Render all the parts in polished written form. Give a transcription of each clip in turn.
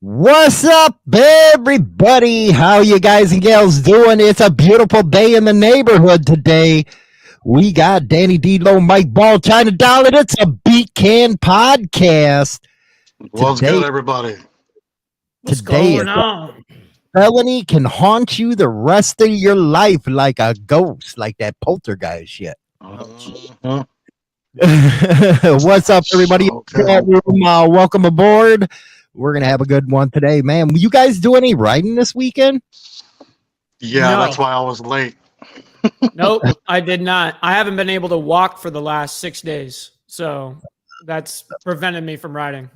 What's up, everybody? How you guys and gals doing? It's a beautiful day in the neighborhood today. We got Danny D-Lo, Mike Ball, China Dollar. It's a Beatcan podcast. What's Today, good, everybody? What's today is going on? felony can haunt you the rest of your life like a ghost, like that poltergeist shit. Mhm. What's up, everybody? Okay. Chat room, welcome aboard. We're gonna have a good one today, man. You guys do any riding this weekend? Yeah, that's No, why I was late. nope, I did not. I haven't been able to walk for the last 6 days, so that's prevented me from riding.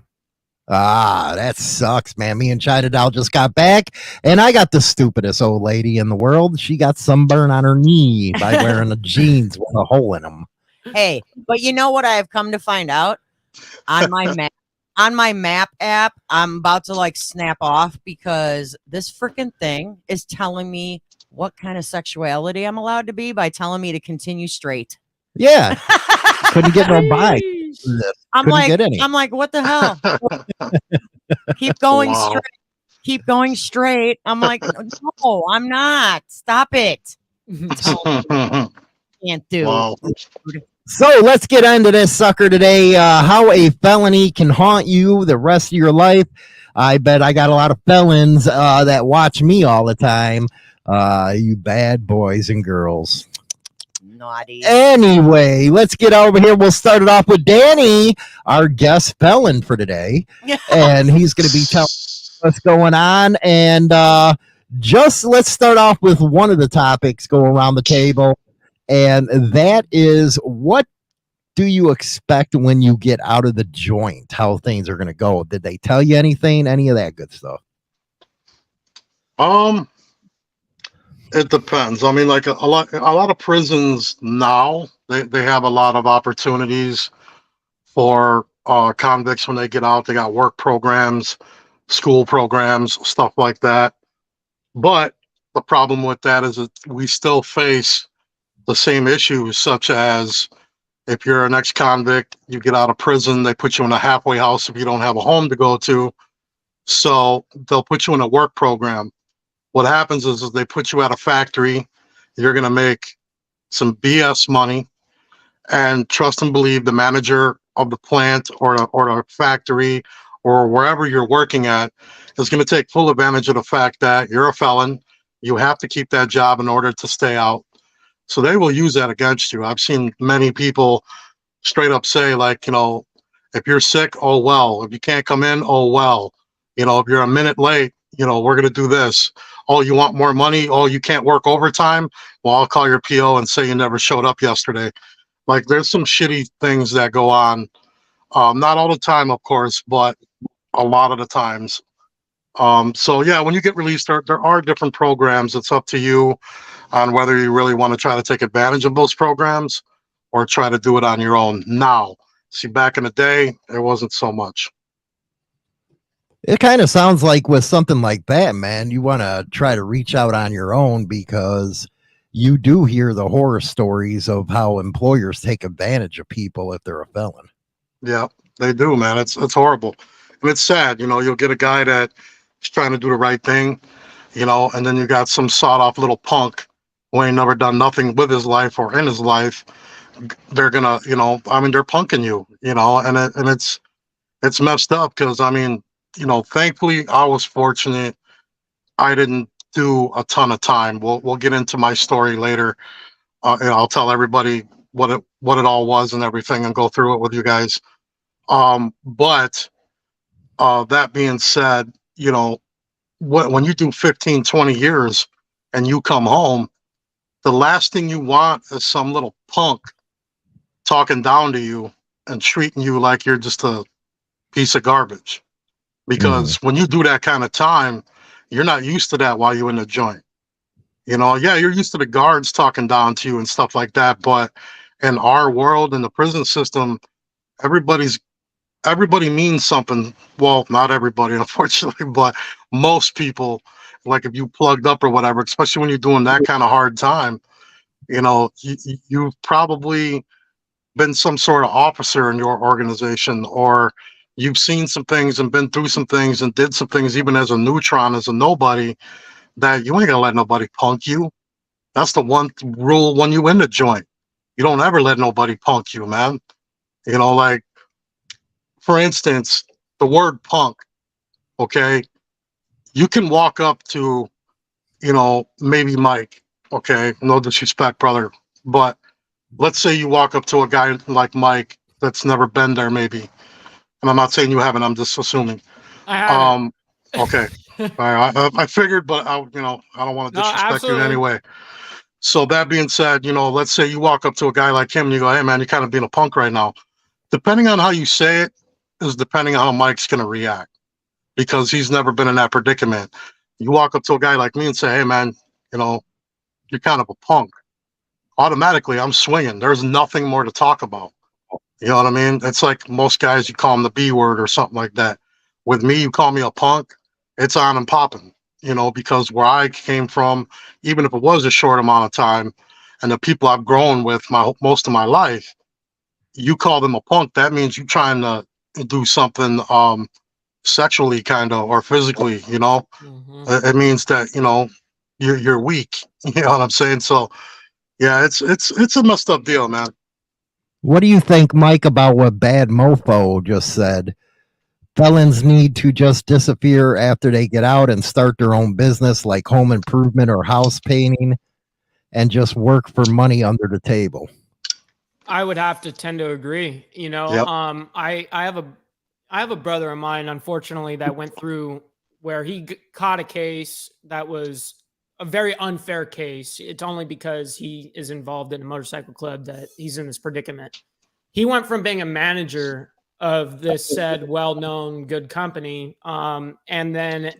Ah, that sucks, man. Me and China Doll just got back, and I got the stupidest old lady in the world. She got sunburn on her knee by wearing the jeans with a hole in them. Hey, but you know what I have come to find out on my map app, I'm about to like snap off because this freaking thing is telling me what kind of sexuality I'm allowed to be by telling me to continue straight. Yeah, couldn't get no bike. I'm Couldn't like, get any. I'm like, what the hell? Keep going Wow. straight. Keep going straight. I'm like, no, I'm not. Stop it. Can't do. Wow. So let's get into this sucker today. How a felony can haunt you the rest of your life. I bet I got a lot of felons that watch me all the time. You bad boys and girls. Naughty. Anyway, let's get over here. We'll start it off with Danny, our guest felon for today. And he's going to be telling us what's going on. And just let's start off with one of the topics go around the table. And that is, what do you expect when you get out of the joint? How things are going to go? Did they tell you anything? Any of that good stuff? It depends. I mean, like a lot of prisons now, they have a lot of opportunities for convicts when they get out. They got work programs, school programs, stuff like that. But the problem with that is that we still face the same issues, such as if you're an ex-convict, you get out of prison, they put you in a halfway house if you don't have a home to go to. So they'll put you in a work program. What happens is they put you at a factory, you're going to make some BS money, and trust and believe the manager of the plant or the factory or wherever you're working at is going to take full advantage of the fact that you're a felon. You have to keep that job in order to stay out. So they will use that against you. I've seen many people straight up say, like, if you're sick, oh well. If you can't come in, oh well. If you're a minute late, we're going to do this. Oh, you want more money? Oh, you can't work overtime? Well, I'll call your PO and say you never showed up yesterday. Like, there's some shitty things that go on. Not all the time, of course, but a lot of the times. So yeah, when you get released, there are different programs. It's up to you on whether you really want to try to take advantage of those programs or try to do it on your own. Now, see, back in the day, there wasn't so much. It kind of sounds like with something like that, man, you want to try to reach out on your own because you do hear the horror stories of how employers take advantage of people if they're a felon. Yeah, they do, man. It's horrible. And it's sad, you'll get a guy that is trying to do the right thing, and then you got some sawed off little punk who ain't never done nothing with his life or in his life. They're gonna, they're punking you, and it's messed up because thankfully I was fortunate. I didn't do a ton of time. We'll get into my story later. And I'll tell everybody what it all was and everything, and go through it with you guys. But that being said, when you do 15, 20 years and you come home, the last thing you want is some little punk talking down to you and treating you like you're just a piece of garbage. Because when you do that kind of time, you're not used to that while you're in the joint. Yeah, you're used to the guards talking down to you and stuff like that. But in our world, in the prison system, everybody means something. Well, not everybody, unfortunately, but most people, like if you plugged up or whatever, especially when you're doing that kind of hard time, you've probably been some sort of officer in your organization, or you've seen some things and been through some things and did some things even as a neutron, as a nobody, that you ain't gonna let nobody punk you. That's the one rule when you in the joint. You don't ever let nobody punk you, man. You know, like, for instance, the word punk, okay? You can walk up to, maybe Mike, okay? No disrespect, brother. But let's say you walk up to a guy like Mike that's never been there, maybe. And I'm not saying you haven't, I'm just assuming. I haven't. Okay. I figured, but I don't want to No, disrespect you in any absolutely. way. So that being said, let's say you walk up to a guy like him and you go, "Hey man, you're kind of being a punk right now." Depending on how you say it is depending on how Mike's gonna react, because he's never been in that predicament. You walk up to a guy like me and say, "Hey man, you're kind of a punk." Automatically, I'm swinging. There's nothing more to talk about. You know what I mean? It's like most guys, you call them the B word or something like that. With me, you call me a punk, it's on and popping, because where I came from, even if it was a short amount of time, and the people I've grown with most of my life, you call them a punk, that means you trying to do something sexually kind of or physically, Mhm. It means that, you're weak. You know what I'm saying? So yeah, it's a messed up deal, man. What do you think, Mike, about what Bad Mofo just said? Felons need to just disappear after they get out and start their own business like home improvement or house painting and just work for money under the table. I would have to tend to agree. Yep. I have a brother of mine, unfortunately, that went through where he caught a case that was a very unfair case. It's only because he is involved in a motorcycle club that he's in this predicament. He went from being a manager of this said well-known good company, and then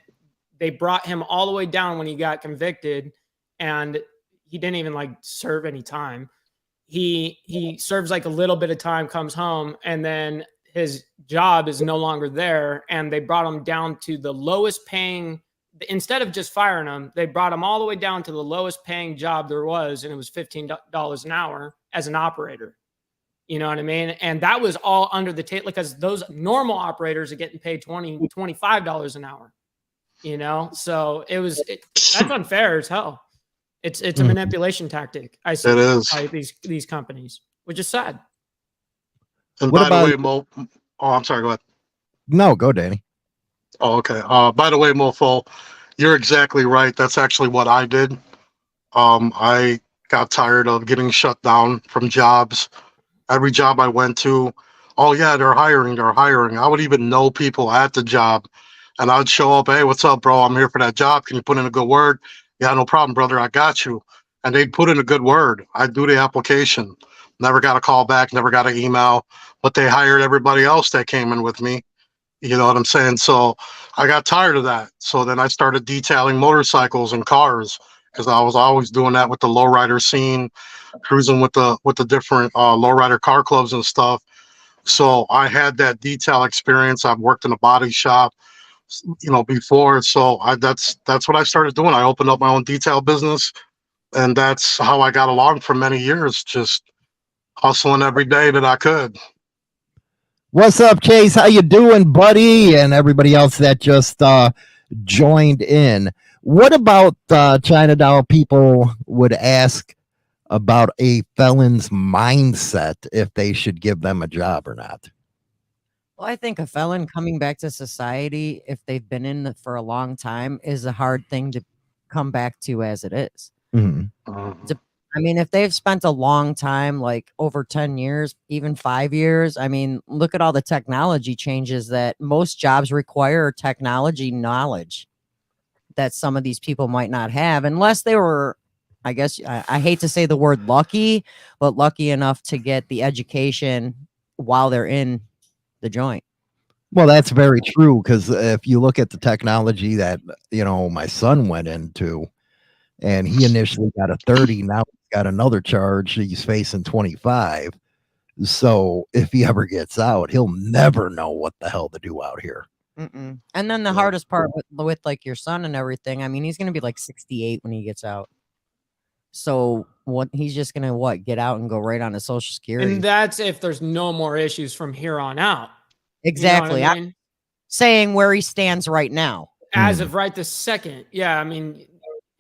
they brought him all the way down when he got convicted, and he didn't even like serve any time. He serves like a little bit of time, comes home, and then his job is no longer there, and they brought him down to the lowest paying. Instead of just firing him, they brought him all the way down to the lowest paying job there was, and it was $15 an hour as an operator. You know what I mean? And that was all under the table, because those normal operators are getting paid $20, $25 an hour. So that's unfair as hell. It's a manipulation tactic, I see, It is. by these companies, which is sad. And What by the about way, I'm sorry, go ahead. no, go Danny. Oh, okay. By the way, Mofo, you're exactly right. That's actually what I did. I got tired of getting shut down from jobs. Every job I went to, oh yeah, they're hiring, they're hiring. I would even know people at the job, and I'd show up, "Hey, what's up, bro? I'm here for that job. Can you put in a good word?" "Yeah, no problem, brother. I got you." And they'd put in a good word. I'd do the application. Never got a call back, never got an email, but they hired everybody else that came in with me. You know what I'm saying? So I got tired of that. So then I started detailing motorcycles and cars, because I was always doing that with the lowrider scene, cruising with the different lowrider car clubs and stuff. So I had that detail experience. I've worked in a body shop, before. So that's what I started doing. I opened up my own detail business, and that's how I got along for many years, just hustling every day that I could. What's up, Chase? How you doing, buddy? And everybody else that just joined in. What about China Doll? People would ask about a felon's mindset, if they should give them a job or not. Well, I think a felon coming back to society, if they've been in for a long time, is a hard thing to come back to as it is. Mhm. I mean, if they've spent a long time, like over 10 years, even 5 years, I mean, look at all the technology changes that most jobs require technology knowledge that some of these people might not have, unless they were, I guess, I hate to say the word lucky, but lucky enough to get the education while they're in the joint. Well, that's very true, because if you look at the technology that my son went into, and he initially got a 30, now he's got another charge. He's facing 25. So if he ever gets out, he'll never know what the hell to do out here. And then the hardest part with like your son and everything, I mean, he's gonna be like 68 when he gets out. So what he's just gonna get out and go right on to Social Security. And that's if there's no more issues from here on out. Exactly. You know what I I'm mean? saying where he stands right now. As of right this second. Yeah, I mean,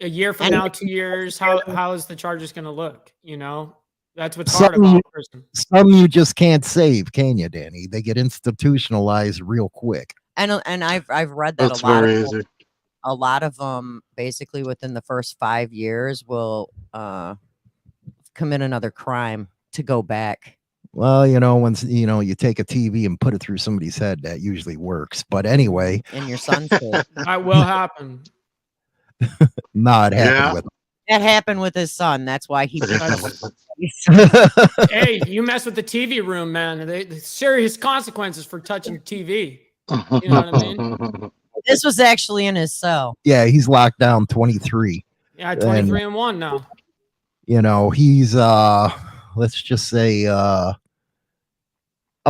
a year from And- now, 2 years, how is the Chargers going to look? You know, that's what's Some hard about prison. you just can't save, can you, Danny? They get institutionalized real quick. And I've read that That's very easy. a lot of them basically within the first 5 years will commit another crime to go back. Well, you know, once you take a TV and put it through somebody's head, that usually works. But anyway, In your son's case. That will happen. not happened Yeah. with That happened with his son. That's why he That's- him. Hey, you mess with the TV room, man. There's serious consequences for touching TV. You know what I mean? This was actually in his cell. Yeah, he's locked down 23. Yeah, 23 and 1 now. You know, he's let's just say a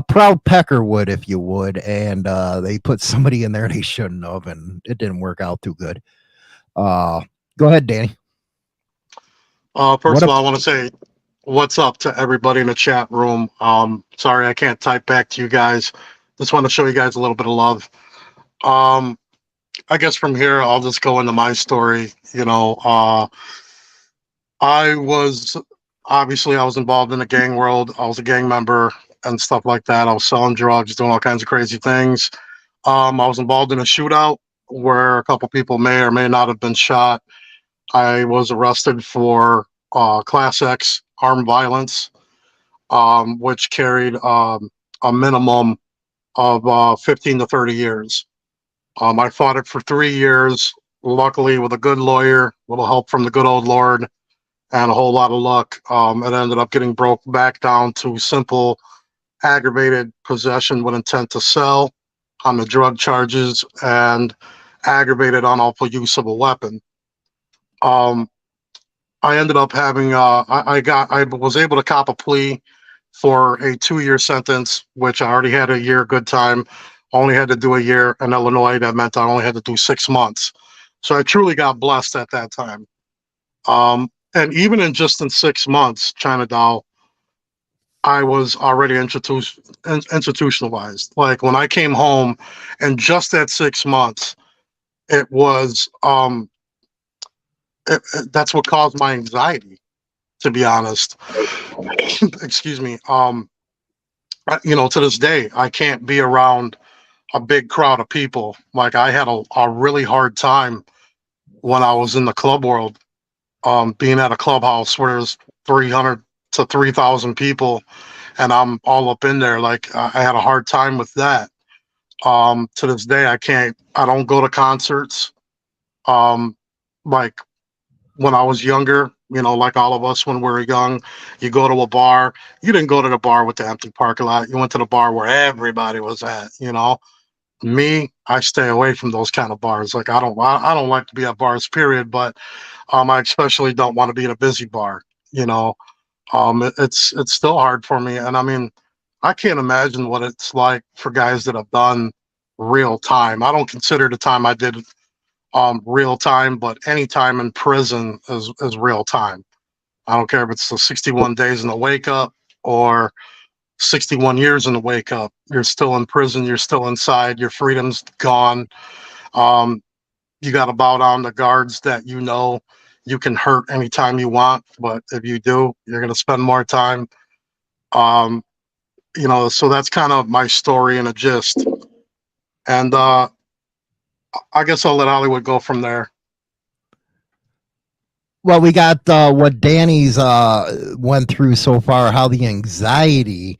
proud peckerwood, if you would, and they put somebody in there they shouldn't have, and it didn't work out too good. Go ahead, Danny. First of all, I want to say what's up to everybody in the chat room. Sorry I can't type back to you guys. Just want to show you guys a little bit of love. I guess from here I'll just go into my story. You know, I was involved in the gang world. I was a gang member and stuff like that. I was selling drugs, doing all kinds of crazy things. I was involved in a shootout where a couple people may or may not have been shot. I was arrested for Class X armed violence, which carried a minimum of 15 to 30 years. I fought it for 3 years, luckily with a good lawyer, a little help from the good old Lord, and a whole lot of luck. It ended up getting broke back down to simple aggravated possession with intent to sell on the drug charges and aggravated unlawful use of a weapon. I ended up having I was able to cop a plea for a 2-year sentence, which I already had a year good time. Only had to do a year in Illinois. That meant I only had to do 6 months. So I truly got blessed at that time. And even in 6 months, China Doll, I was already institutionalized. Like when I came home, and just at 6 months, it was that's what caused my anxiety, to be honest. Excuse me. You know, to this day, I can't be around a big crowd of people. Like I had a really hard time when I was in the club world, being at a clubhouse where there's 300 to 3,000 people and I'm all up in there. Like I had a hard time with that. To this day, I don't go to concerts. Like when I was younger, you know, like all of us when we were young, you go to a bar. You didn't go to the bar with the empty parking lot. You went to the bar where everybody was at, you know. Me, I stay away from those kind of bars. Like I don't like to be at bars, period. But I especially don't want to be in a busy bar. You know, it's still hard for me. And I mean, I can't imagine what it's like for guys that have done real time. I don't consider the time I did real time, but any time in prison is real time. I don't care if it's the 61 days in the wake up or 61 years in the wake up. You're still in prison. You're still inside. Your freedom's gone. You got to bow down to guards that you know you can hurt anytime you want. But if you do, you're going to spend more time. You know, so that's kind of my story in a gist. And I guess I'll let Hollywood go from there. Well, we got what Danny's went through so far, how the anxiety,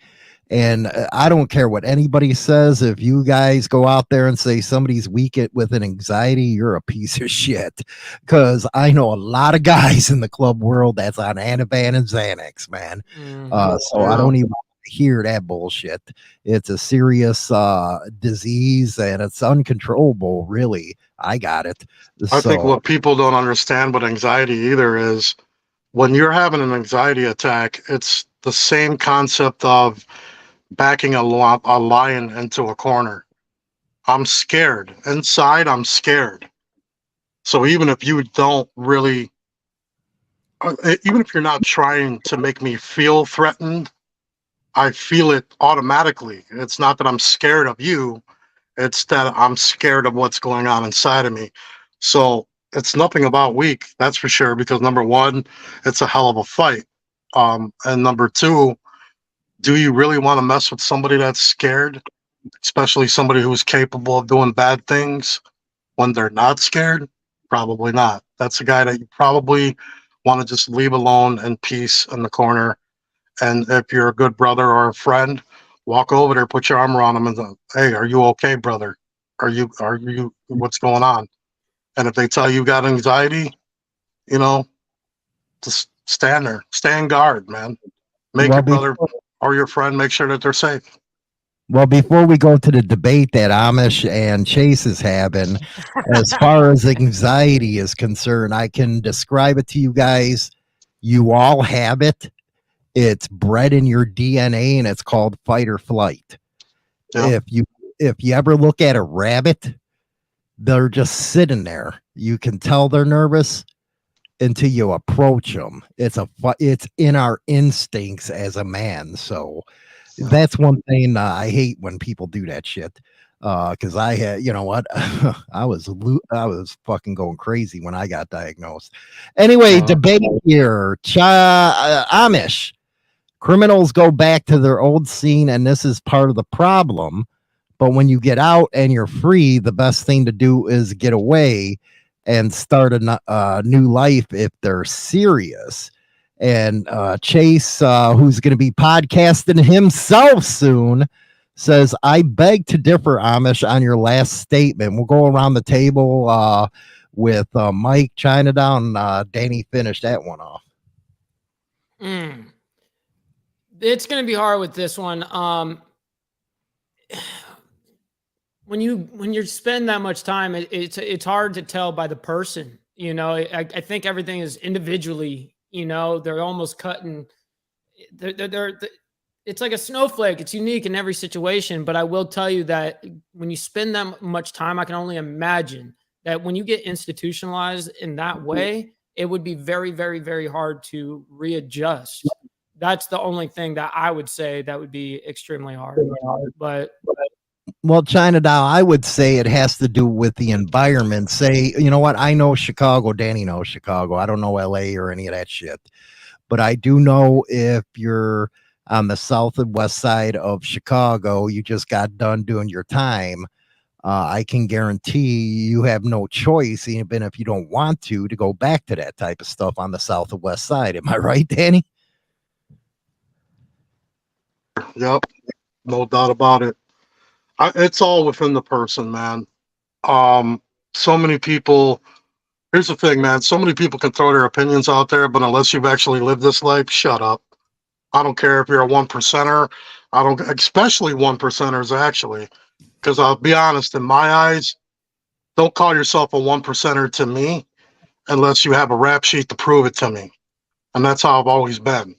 and I don't care what anybody says. If you guys go out there and say somebody's weak with an anxiety, you're a piece of shit. Because I know a lot of guys in the club world that's on Ativan and Xanax, man. So I don't even hear that bullshit. It's a serious disease and it's uncontrollable, really. I got it. I think what people don't understand with anxiety either is when you're having an anxiety attack, it's the same concept of backing a lion into a corner. I'm scared. Inside, I'm scared. So even if you don't really, even if you're not trying to make me feel threatened, I feel it automatically. It's not that I'm scared of you. It's that I'm scared of what's going on inside of me. So it's nothing about weak, that's for sure, because number one, it's a hell of a fight. And number two, do you really want to mess with somebody that's scared, especially somebody who's capable of doing bad things when they're not scared? Probably not. That's a guy that you probably want to just leave alone in peace in the corner. And if you're a good brother or a friend, walk over there, put your arm around him, and say, "Hey, are you okay, brother? Are you? What's going on?" And if they tell you got anxiety, you know, just stand there, stand guard, man. Make Well, your brother before, or your friend make sure that they're safe. well, before we go to the debate that Amish and Chase is having, as far as anxiety is concerned, I can describe it to you guys. You all have it. It's bred in your DNA, and it's called fight or flight. Yeah. If you ever look at a rabbit, they're just sitting there. You can tell they're nervous until you approach them. It's in our instincts as a man. So that's one thing I hate when people do that shit. Because I had, you know what, I was fucking going crazy when I got diagnosed. Anyway, debate here. Amish criminals go back to their old scene, and this is part of the problem. But when you get out and you're free, the best thing to do is get away and start a new life if they're serious. And Chase, who's going to be podcasting himself soon, says, I beg to differ, Amish, on your last statement. We'll go around the table with Mike, Chinadown. Danny finished that one off. It's going to be hard with this one. When you spend that much time, it's hard to tell by the person. You know, I think everything is individually. You know, they're almost cutting. It's like a snowflake. It's unique in every situation. But I will tell you that when you spend that much time, I can only imagine that when you get institutionalized in that way, it would be very, very, very hard to readjust. That's the only thing that I would say that would be extremely hard. But well, Chinadown, I would say it has to do with the environment. Say, you know what? I know Chicago. Danny knows Chicago. I don't know LA or any of that shit. But I do know if you're on the south and west side of Chicago, you just got done doing your time. I can guarantee you have no choice, even if you don't want to go back to that type of stuff on the south and west side. Am I right, Danny? Yep. No doubt about it. It's all within the person, man. So many people. Here's the thing, man. So many people can throw their opinions out there, but unless you've actually lived this life, shut up. I don't care if you're a 1%er. I don't, especially 1%ers, actually, because I'll be honest. In my eyes, don't call yourself a 1%er to me unless you have a rap sheet to prove it to me, and that's how I've always been.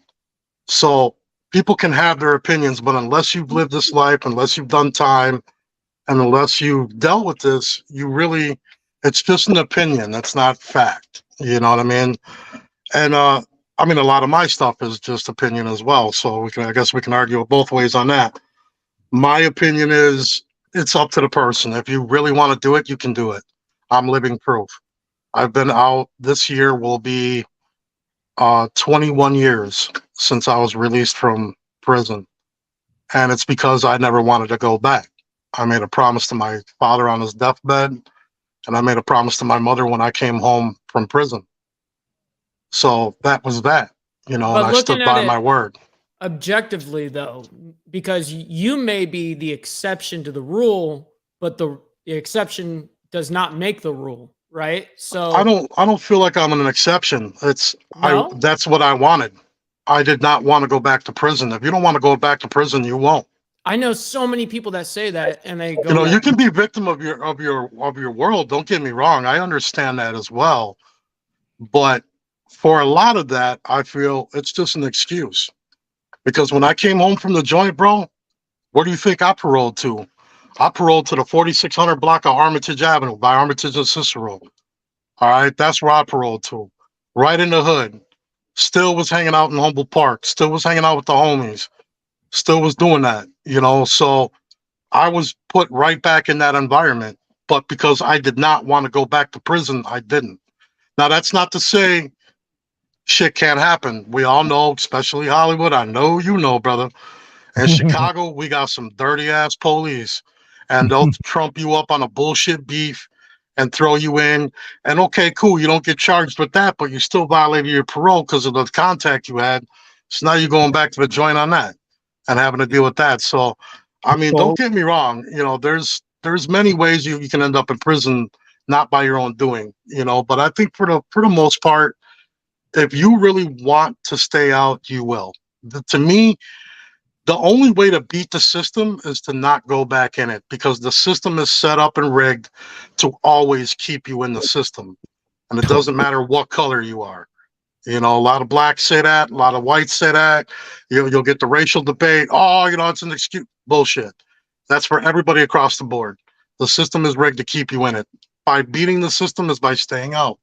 So people can have their opinions, but unless you've lived this life, unless you've done time, and unless you've dealt with this, it's just an opinion. That's not fact. You know what I mean? And I mean, a lot of my stuff is just opinion as well. So I guess we can argue both ways on that. My opinion is it's up to the person. If you really want to do it, you can do it. I'm living proof. I've been out. This year will be 21 years since I was released from prison. And it's because I never wanted to go back. I made a promise to my father on his deathbed, and I made a promise to my mother when I came home from prison. So that was that, and I stood by my word. Objectively, though, because you may be the exception to the rule, but the exception does not make the rule, right? So I don't feel like I'm an exception. That's what I wanted. I did not want to go back to prison. If you don't want to go back to prison, you won't. I know so many people that say that, and they go. You can be a victim of your world. Don't get me wrong. I understand that as well, but for a lot of that, I feel it's just an excuse. Because when I came home from the joint, bro, where do you think I paroled to? I paroled to the 4600 block of Armitage Avenue by Armitage and Cicero. All right, that's where I paroled to, right in the hood. Still was hanging out in Humboldt Park. Still was hanging out with the homies. still was doing that, so I was put right back in that environment. But because I did not want to go back to prison, I didn't. Now, that's not to say shit can't happen. We all know, especially Hollywood. I know you know, brother. In Chicago, we got some dirty ass police, and they'll trump you up on a bullshit beef and throw you in. And okay, cool, you don't get charged with that, but you still violated your parole because of the contact you had. So now you're going back to the joint on that and having to deal with that. So, I mean, don't get me wrong. There's many ways you can end up in prison, not by your own doing. But I think for the most part, if you really want to stay out, you will. To me, the only way to beat the system is to not go back in it, because the system is set up and rigged to always keep you in the system. And it doesn't matter what color you are. A lot of blacks say that, a lot of whites say that. You'll get the racial debate. Oh, it's an excuse. Bullshit. That's for everybody across the board. The system is rigged to keep you in it. By beating the system is by staying out.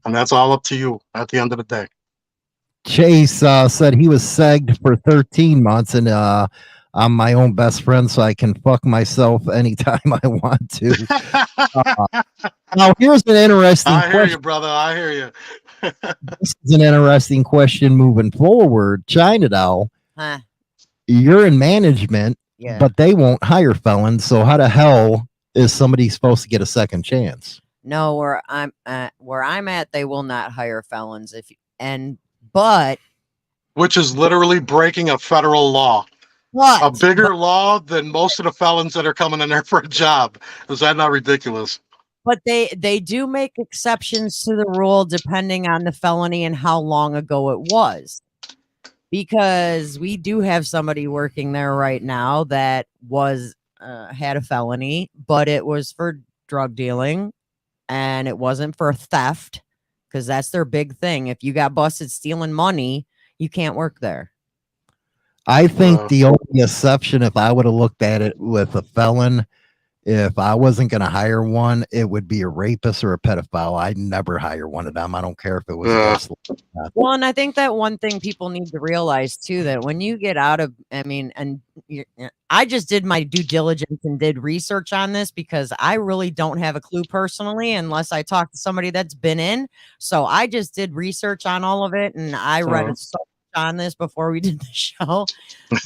And that's all up to you at the end of the day. Chase said he was segged for 13 months, and I'm my own best friend, so I can fuck myself anytime I want to. Now, here's an interesting question. I hear you, brother. I hear you. This is an interesting question moving forward. China Doll, Huh. you're in management, Yeah. but they won't hire felons. So how the hell is somebody supposed to get a second chance? No, where I'm at, they will not hire felons. But Which is literally breaking a federal law. what? A bigger law than most of the felons that are coming in there for a job. Is that not ridiculous? But they do make exceptions to the rule depending on the felony and how long ago it was. Because we do have somebody working there right now that had a felony, but it was for drug dealing and it wasn't for theft, because that's their big thing. If you got busted stealing money, you can't work there. I think the only exception, if I would have looked at it with a felon, if I wasn't going to hire one, it would be a rapist or a pedophile. I'd never hire one of them. I don't care if it was. Well, and I think that one thing people need to realize too, that when you get out of, I just did my due diligence and did research on this, because I really don't have a clue personally, unless I talk to somebody that's been in. So I just did research on all of it, and I read so much on this before we did the show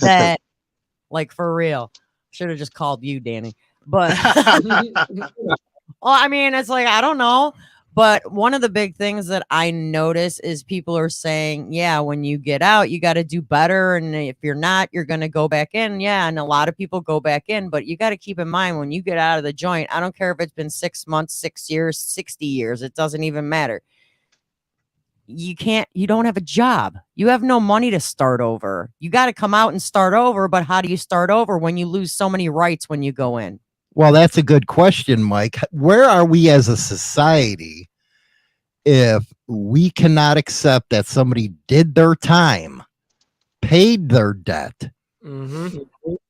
that, like, for real, should have just called you, Danny. But well, I mean, it's like, I don't know. But one of the big things that I notice is people are saying, yeah, when you get out, you got to do better. And if you're not, you're going to go back in. Yeah. And a lot of people go back in. But you got to keep in mind, when you get out of the joint, I don't care if it's been 6 months, 6 years, 60 years. It doesn't even matter. You don't have a job. You have no money to start over. You got to come out and start over. But how do you start over when you lose so many rights when you go in? Well, that's a good question, Mike. Where are we as a society if we cannot accept that somebody did their time, paid their debt,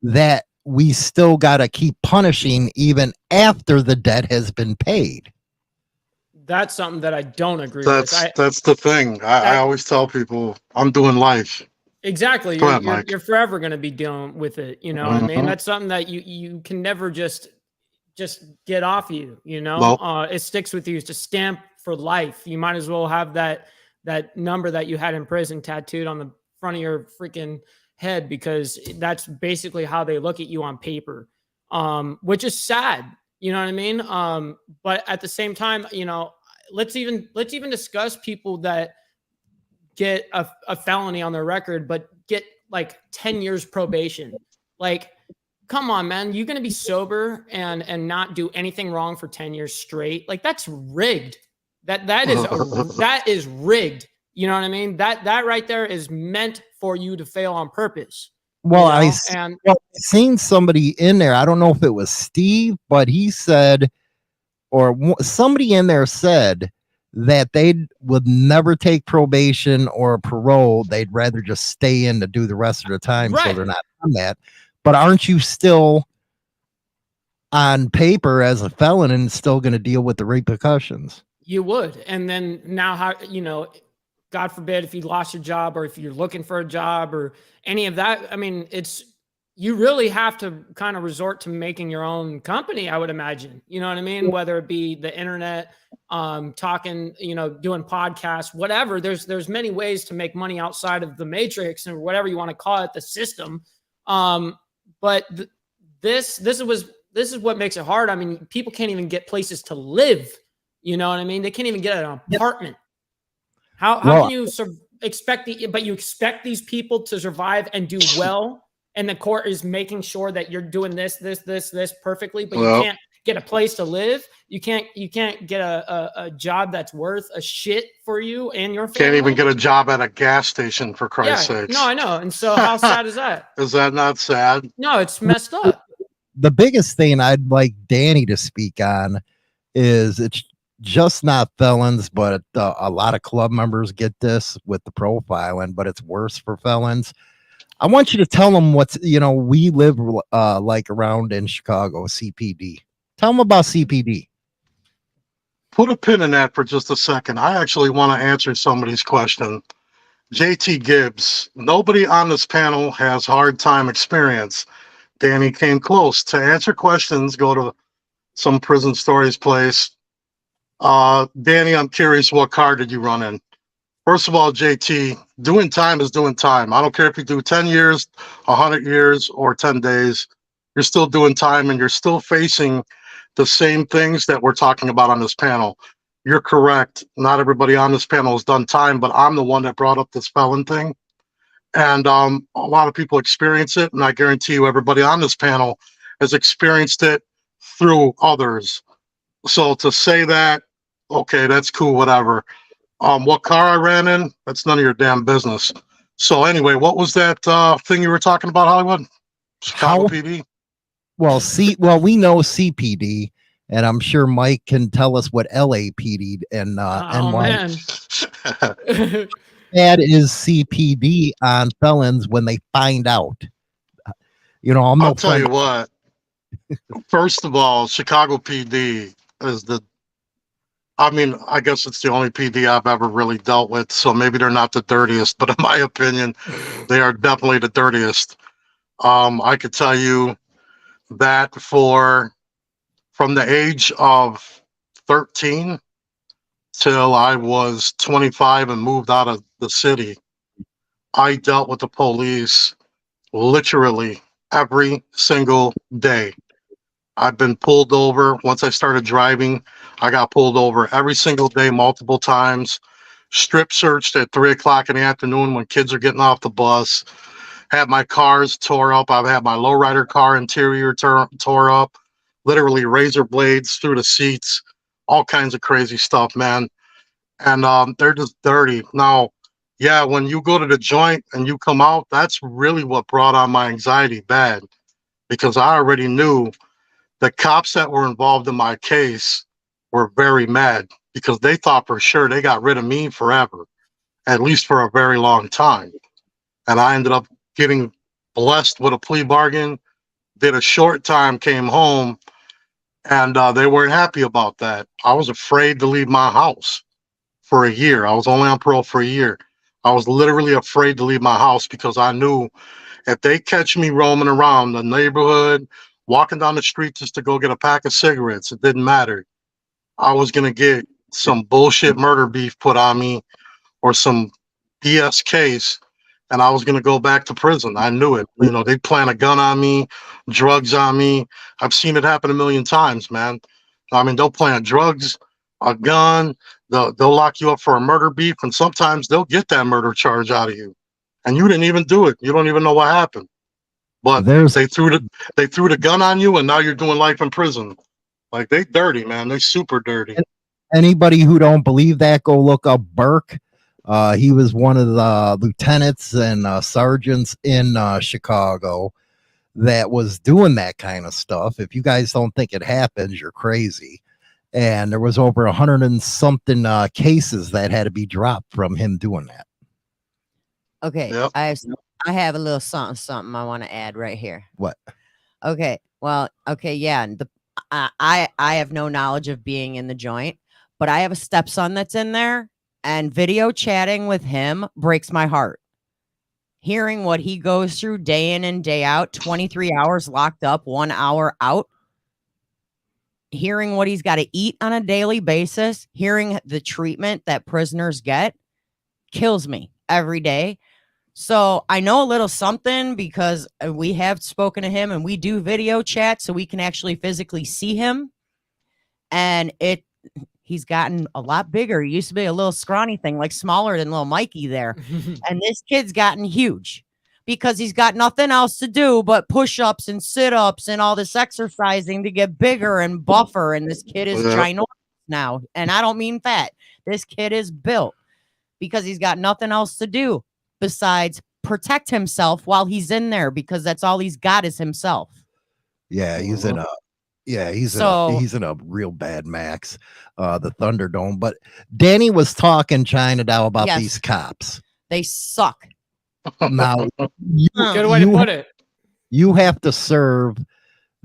that we still got to keep punishing even after the debt has been paid? That's something that I don't agree with. That's the thing. I always tell people, I'm doing life. Exactly. You're forever going to be dealing with it. You know what I mean? That's something that you can never just get off you, Nope. It sticks with you. It's just stamp for life. You might as well have that number that you had in prison tattooed on the front of your freaking head, because that's basically how they look at you on paper, which is sad. You know what I mean? But at the same time, let's even discuss people that get a felony on their record, but get like 10 years probation. Like, come on, man. You're going to be sober and not do anything wrong for 10 years straight. Like, that's rigged. That is rigged. You know what I mean? That right there is meant for you to fail on purpose. Well, I've seen somebody in there. I don't know if it was Steve, but he said, or somebody in there said, that they would never take probation or parole. They'd rather just stay in to do the rest of the time. Right. So they're not on that. But aren't you still on paper as a felon and still going to deal with the repercussions? You would. And then now, how, God forbid, if you lost your job or if you're looking for a job or any of that, I mean, you really have to kind of resort to making your own company, I would imagine. You know what I mean? Whether it be the internet, talking, doing podcasts, whatever. There's many ways to make money outside of the matrix or whatever you want to call it, the system. But this is what makes it hard. I mean, people can't even get places to live. You know what I mean? They can't even get an apartment. How can you expect these people to survive and do well? And the court is making sure that you're doing this perfectly, but you can't get a place to live. You can't get a job that's worth a shit for you and your family. Can't even get a job at a gas station, for Christ's sakes. No, I know. And so how sad is that? Is that not sad? No, it's messed up. The biggest thing I'd like Danny to speak on is it's just not felons, but a lot of club members get this with the profiling, but it's worse for felons. I want you to tell them we live like around in Chicago, CPD. Tell them about CPD. Put a pin in that for just a second. I actually want to answer somebody's question. JT Gibbs, nobody on this panel has hard time experience. Danny came close. To answer questions, go to some Prison Stories place. Danny, I'm curious, what car did you run in? First of all, JT, doing time is doing time. I don't care if you do 10 years, 100 years, or 10 days. You're still doing time, and you're still facing the same things that we're talking about on this panel. You're correct. Not everybody on this panel has done time, but I'm the one that brought up this felon thing. And a lot of people experience it, and I guarantee you everybody on this panel has experienced it through others. So to say that, okay, that's cool, whatever. What car I ran in, that's none of your damn business. So anyway, what was that thing you were talking about, Hollywood? Chicago PD? Well, we know CPD, and I'm sure Mike can tell us what LAPD and man. That is CPD on felons when they find out. I'll tell you what. First of all, Chicago PD is I guess it's the only PD I've ever really dealt with, so maybe they're not the dirtiest, but in my opinion, they are definitely the dirtiest. I could tell you that from the age of 13 till I was 25 and moved out of the city, I dealt with the police literally every single day. I've been pulled over. Once I started driving, I got pulled over every single day, multiple times. Strip searched at 3 o'clock in the afternoon when kids are getting off the bus. Had my cars tore up. I've had my lowrider car interior tore up. Literally razor blades through the seats. All kinds of crazy stuff, man. And they're just dirty. Now, yeah, when you go to the joint and you come out, that's really what brought on my anxiety bad. Because I already knew the cops that were involved in my case were very mad because they thought for sure they got rid of me forever, at least for a very long time. And I ended up getting blessed with a plea bargain, did a short time, came home, and they weren't happy about that. I was afraid to leave my house for a year. I was only on parole for a year. I was literally afraid to leave my house because I knew if they catch me roaming around the neighborhood, walking down the street just to go get a pack of cigarettes, it didn't matter. I was going to get some bullshit murder beef put on me or some BS case, and I was going to go back to prison. I knew it. They'd plant a gun on me, drugs on me. I've seen it happen a million times, man. I mean, they'll plant drugs, a gun, they'll lock you up for a murder beef, and sometimes they'll get that murder charge out of you. And you didn't even do it. You don't even know what happened. But they threw the gun on you, and now you're doing life in prison. Like, they dirty, man. They super dirty. Anybody who don't believe that, go look up Burke. He was one of the lieutenants and sergeants in Chicago that was doing that kind of stuff. If you guys don't think it happens, you're crazy. And there was over 100 and something cases that had to be dropped from him doing that. Okay, Yep. I have a little something I want to add right here. What? Okay, well, okay, yeah. I have no knowledge of being in the joint, but I have a stepson that's in there, And video chatting with him breaks my heart. Hearing what he goes through day in and day out, 23 hours locked up, 1 hour out. Hearing what he's got to eat on a daily basis, hearing the treatment that prisoners get kills me every day. So I know a little something because we have spoken to him and we do video chat so we can actually physically see him. And he's gotten a lot bigger. He used to be a little scrawny thing, like smaller than little Mikey there. And this kid's gotten huge because he's got nothing else to do but push-ups and sit-ups and all this exercising to get bigger and buffer. And this kid is ginormous now. And I don't mean fat. This kid is built because he's got nothing else to do besides protect himself while he's in there, because that's all he's got is himself. Yeah, he's in a real bad max, the Thunderdome. But Danny was talking China now about these cops. They suck. Now, good way to put it. You have to serve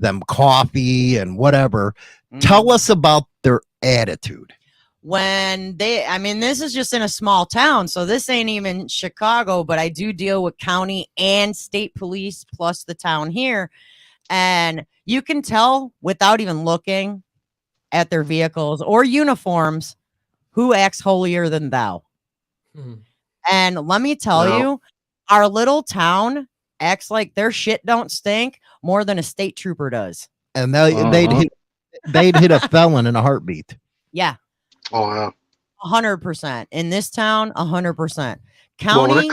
them coffee and whatever. Tell us about their attitude. This is just in a small town, so this ain't even Chicago, but I do deal with county and state police plus the town here. And you can tell without even looking at their vehicles or uniforms who acts holier than thou. And let me tell you, our little town acts like their shit don't stink more than a state trooper does. And they'd hit a felon in a heartbeat. Yeah. Oh, yeah. 100%. In this town, 100%. County,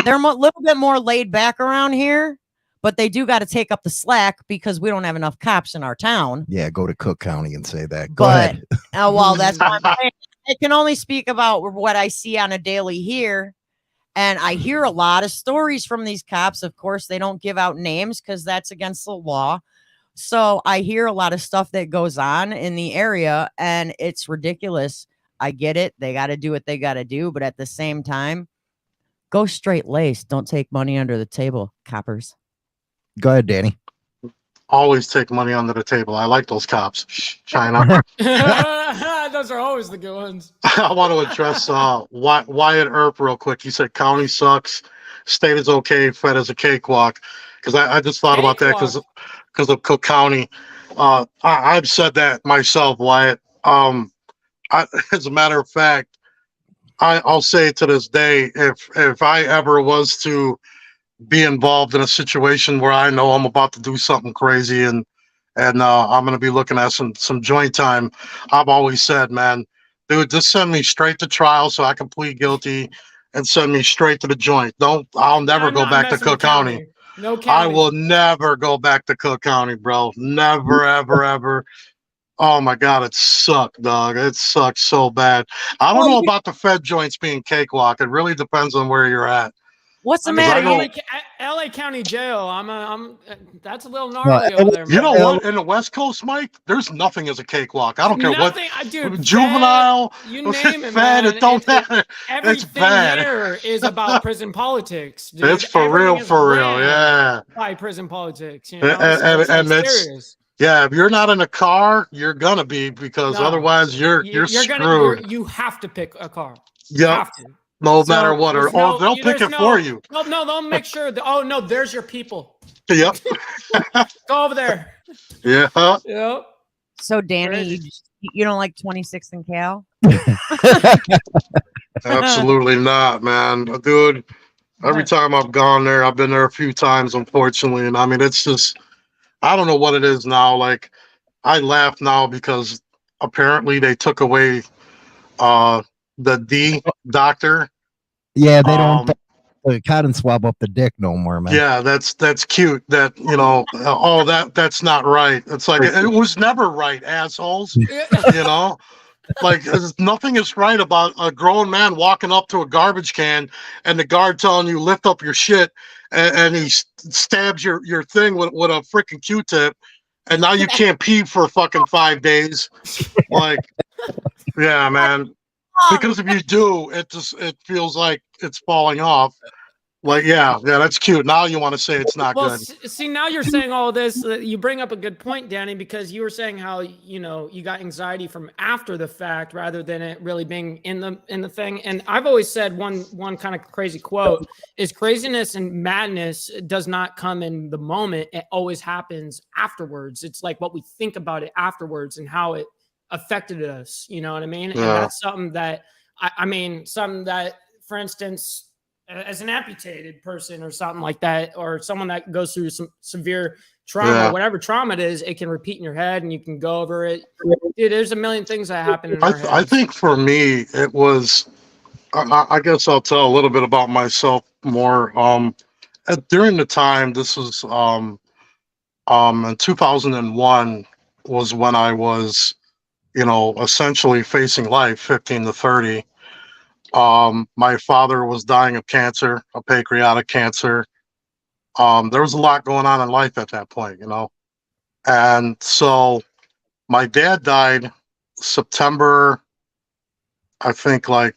they're a little bit more laid back around here, but they do got to take up the slack because we don't have enough cops in our town. Yeah, go to Cook County and say that. Go ahead. Well, that's what I'm saying. I can only speak about what I see on a daily here. And I hear a lot of stories from these cops. Of course, they don't give out names because that's against the law. So I hear a lot of stuff that goes on in the area, and it's ridiculous. I get it. They got to do what they got to do. But at the same time, go straight laced. Don't take money under the table, coppers. Go ahead, Danny. Always take money under the table. I like those cops. China. Those are always the good ones. I want to address Wyatt Earp real quick. He said county sucks, state is okay, Fed is a cakewalk. Because I just thought about that because of Cook County. I've said that myself, Wyatt. As a matter of fact, I'll say to this day, if I ever was to be involved in a situation where I know I'm about to do something crazy and I'm going to be looking at some joint time, I've always said, man, dude, just send me straight to trial so I can plead guilty and send me straight to the joint. I'll never go back to Cook County. No county. I will never go back to Cook County, bro. Never, ever, ever. Oh my God, it sucked, dog. It sucks so bad. I don't know about the Fed joints being cakewalk. It really depends on where you're at. What's the matter? LA County Jail. That's a little gnarly over there. Man. You know what? In the West Coast, Mike, there's nothing as a cakewalk. I don't care what. Dude, juvenile, you name it, Fed, man. it don't matter. It's bad. Here is about prison politics. Dude. It's for real, yeah. By prison politics, you know. And that's. Yeah, if you're not in a car, you're gonna be because otherwise you're screwed. You have to pick a car. Yeah. No matter what, or they'll pick it for you. No, they'll make sure. There's your people. Yep. Go over there. Yeah. Yep. So, Danny, you don't like 26th and Cal? Absolutely not, man. Dude, every time I've gone there, I've been there a few times, unfortunately. And I mean, it's just, I don't know what it is now. Like, I laugh now because apparently they took away the D doctor. Yeah, they don't cotton swab up the dick no more, man. Yeah, that's cute. That that's not right. It's like it was never right, assholes. Like nothing is right about a grown man walking up to a garbage can and the guard telling you lift up your shit and he stabs your thing with a freaking Q-tip and now you can't pee for fucking 5 days. Like, yeah, man. Because if you do, it feels like it's falling off. Like, yeah, that's cute. Now you want to say it's not Well, good. see, now you're saying all this. You bring up a good point, Danny, because you were saying how you got anxiety from after the fact rather than it really being in the thing. And I've always said one kind of crazy quote is craziness and madness does not come in the moment. It always happens afterwards. It's like what we think about it afterwards and how it affected us. You know what I mean? Yeah. And that's something that I mean, something that, for instance, as an amputated person or something like that, or someone that goes through some severe trauma, whatever trauma it is, it can repeat in your head and you can go over it. Dude, there's a million things that happen in our heads. I think for me, it was, I guess I'll tell a little bit about myself more. During the time, this was in 2001 was when I was, essentially facing life, 15 to 30. My father was dying of cancer, a pancreatic cancer. There was a lot going on in life at that point, and so my dad died September, I think like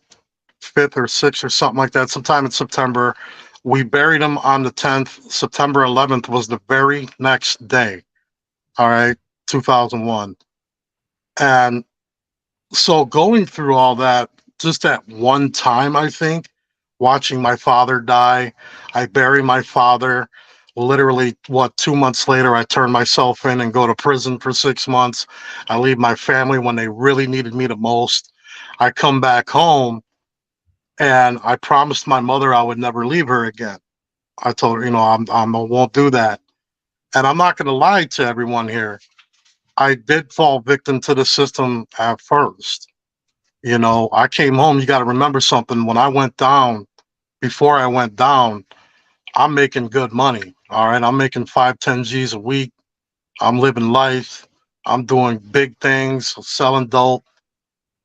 5th or 6th or something like that, sometime in September. We buried him on the 10th. September 11th was the very next day. All right, 2001. And so going through all that, just at one time, I think, watching my father die, I bury my father. Literally, 2 months later, I turn myself in and go to prison for 6 months. I leave my family when they really needed me the most. I come back home and I promised my mother I would never leave her again. I told her, I won't do that. And I'm not going to lie to everyone here. I did fall victim to the system at first. I came home. You got to remember something. When I went down, before I went down, I'm making good money. All right. I'm making 5, 10 G's a week. I'm living life. I'm doing big things, selling dope.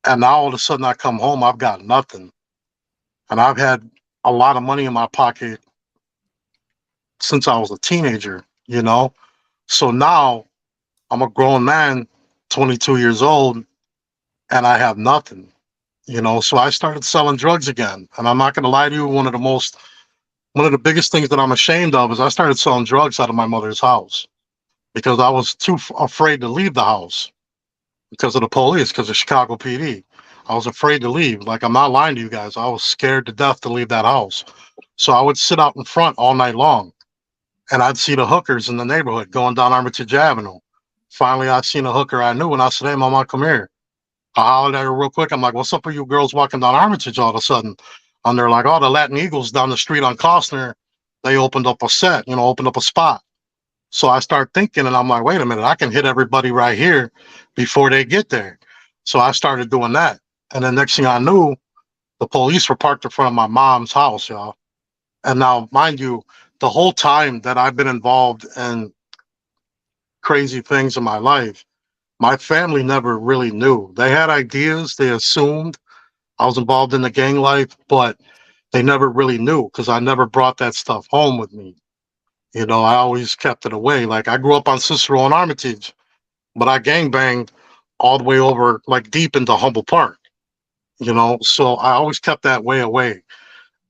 And now all of a sudden I come home, I've got nothing. And I've had a lot of money in my pocket since I was a teenager, So now I'm a grown man, 22 years old, and I have nothing, So I started selling drugs again. And I'm not going to lie to you, one of the biggest things that I'm ashamed of is I started selling drugs out of my mother's house because I was too afraid to leave the house because of the police, because of Chicago PD. I was afraid to leave. Like, I'm not lying to you guys. I was scared to death to leave that house. So I would sit out in front all night long and I'd see the hookers in the neighborhood going down Armitage Avenue. Finally, I seen a hooker I knew and I said, "Hey, mama, come here." I hollered at her real quick. I'm like, "What's up with you girls walking down Armitage all of a sudden?" And they're like, "Oh, the Latin Eagles down the street on Costner, they opened up a set, opened up a spot." So I start thinking and I'm like, wait a minute, I can hit everybody right here before they get there. So I started doing that. And then next thing I knew, the police were parked in front of my mom's house, y'all. And now, mind you, the whole time that I've been involved in crazy things in my life, my family never really knew. They had ideas, they assumed I was involved in the gang life, but they never really knew because I never brought that stuff home with me. I always kept it away. Like, I grew up on Cicero and Armitage, but I gangbanged all the way over, like, deep into Humble Park, So I always kept that way away.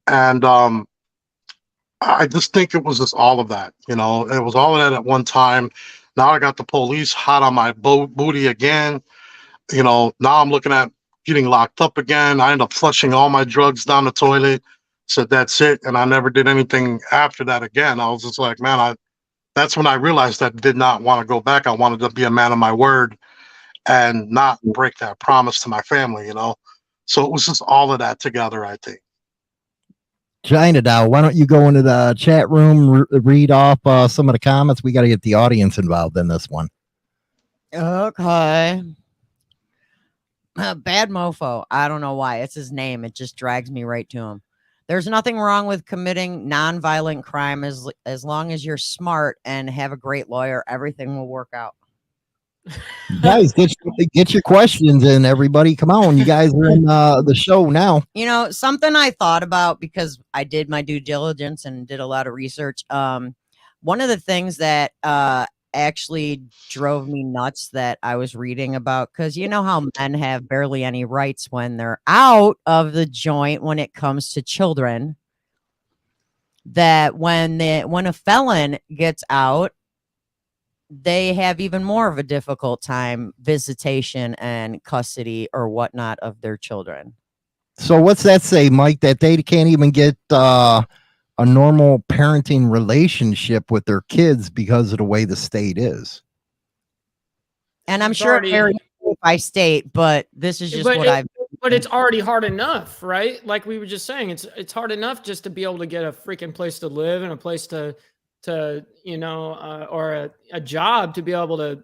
And I just think it was just all of that, It was all of that at one time. Now I got the police hot on my booty again. Now I'm looking at getting locked up again. I end up flushing all my drugs down the toilet. Said that's it, and I never did anything after that again. I was just like, man, that's when I realized I did not want to go back. I wanted to be a man of my word and not break that promise to my family, So it was just all of that together, I think. China Dow, why don't you go into the chat room, read off some of the comments? We got to get the audience involved in this one. Okay. Bad mofo. I don't know why. It's his name. It just drags me right to him. There's nothing wrong with committing nonviolent crime as long as you're smart and have a great lawyer. Everything will work out. Guys, get your questions in, everybody. Come on, you guys are in the show now. Something I thought about because I did my due diligence and did a lot of research. One of the things that actually drove me nuts that I was reading about, because you know how men have barely any rights when they're out of the joint when it comes to children. that when a felon gets out, they have even more of a difficult time visitation and custody or whatnot of their children. So what's that say, Mike? That they can't even get a normal parenting relationship with their kids because of the way the state is. And I'm It's sure already- it varies state by state, but this is just But what it- I've. But it's already hard enough, right? Like we were just saying, it's hard enough just to be able to get a freaking place to live and a place to or a job to be able to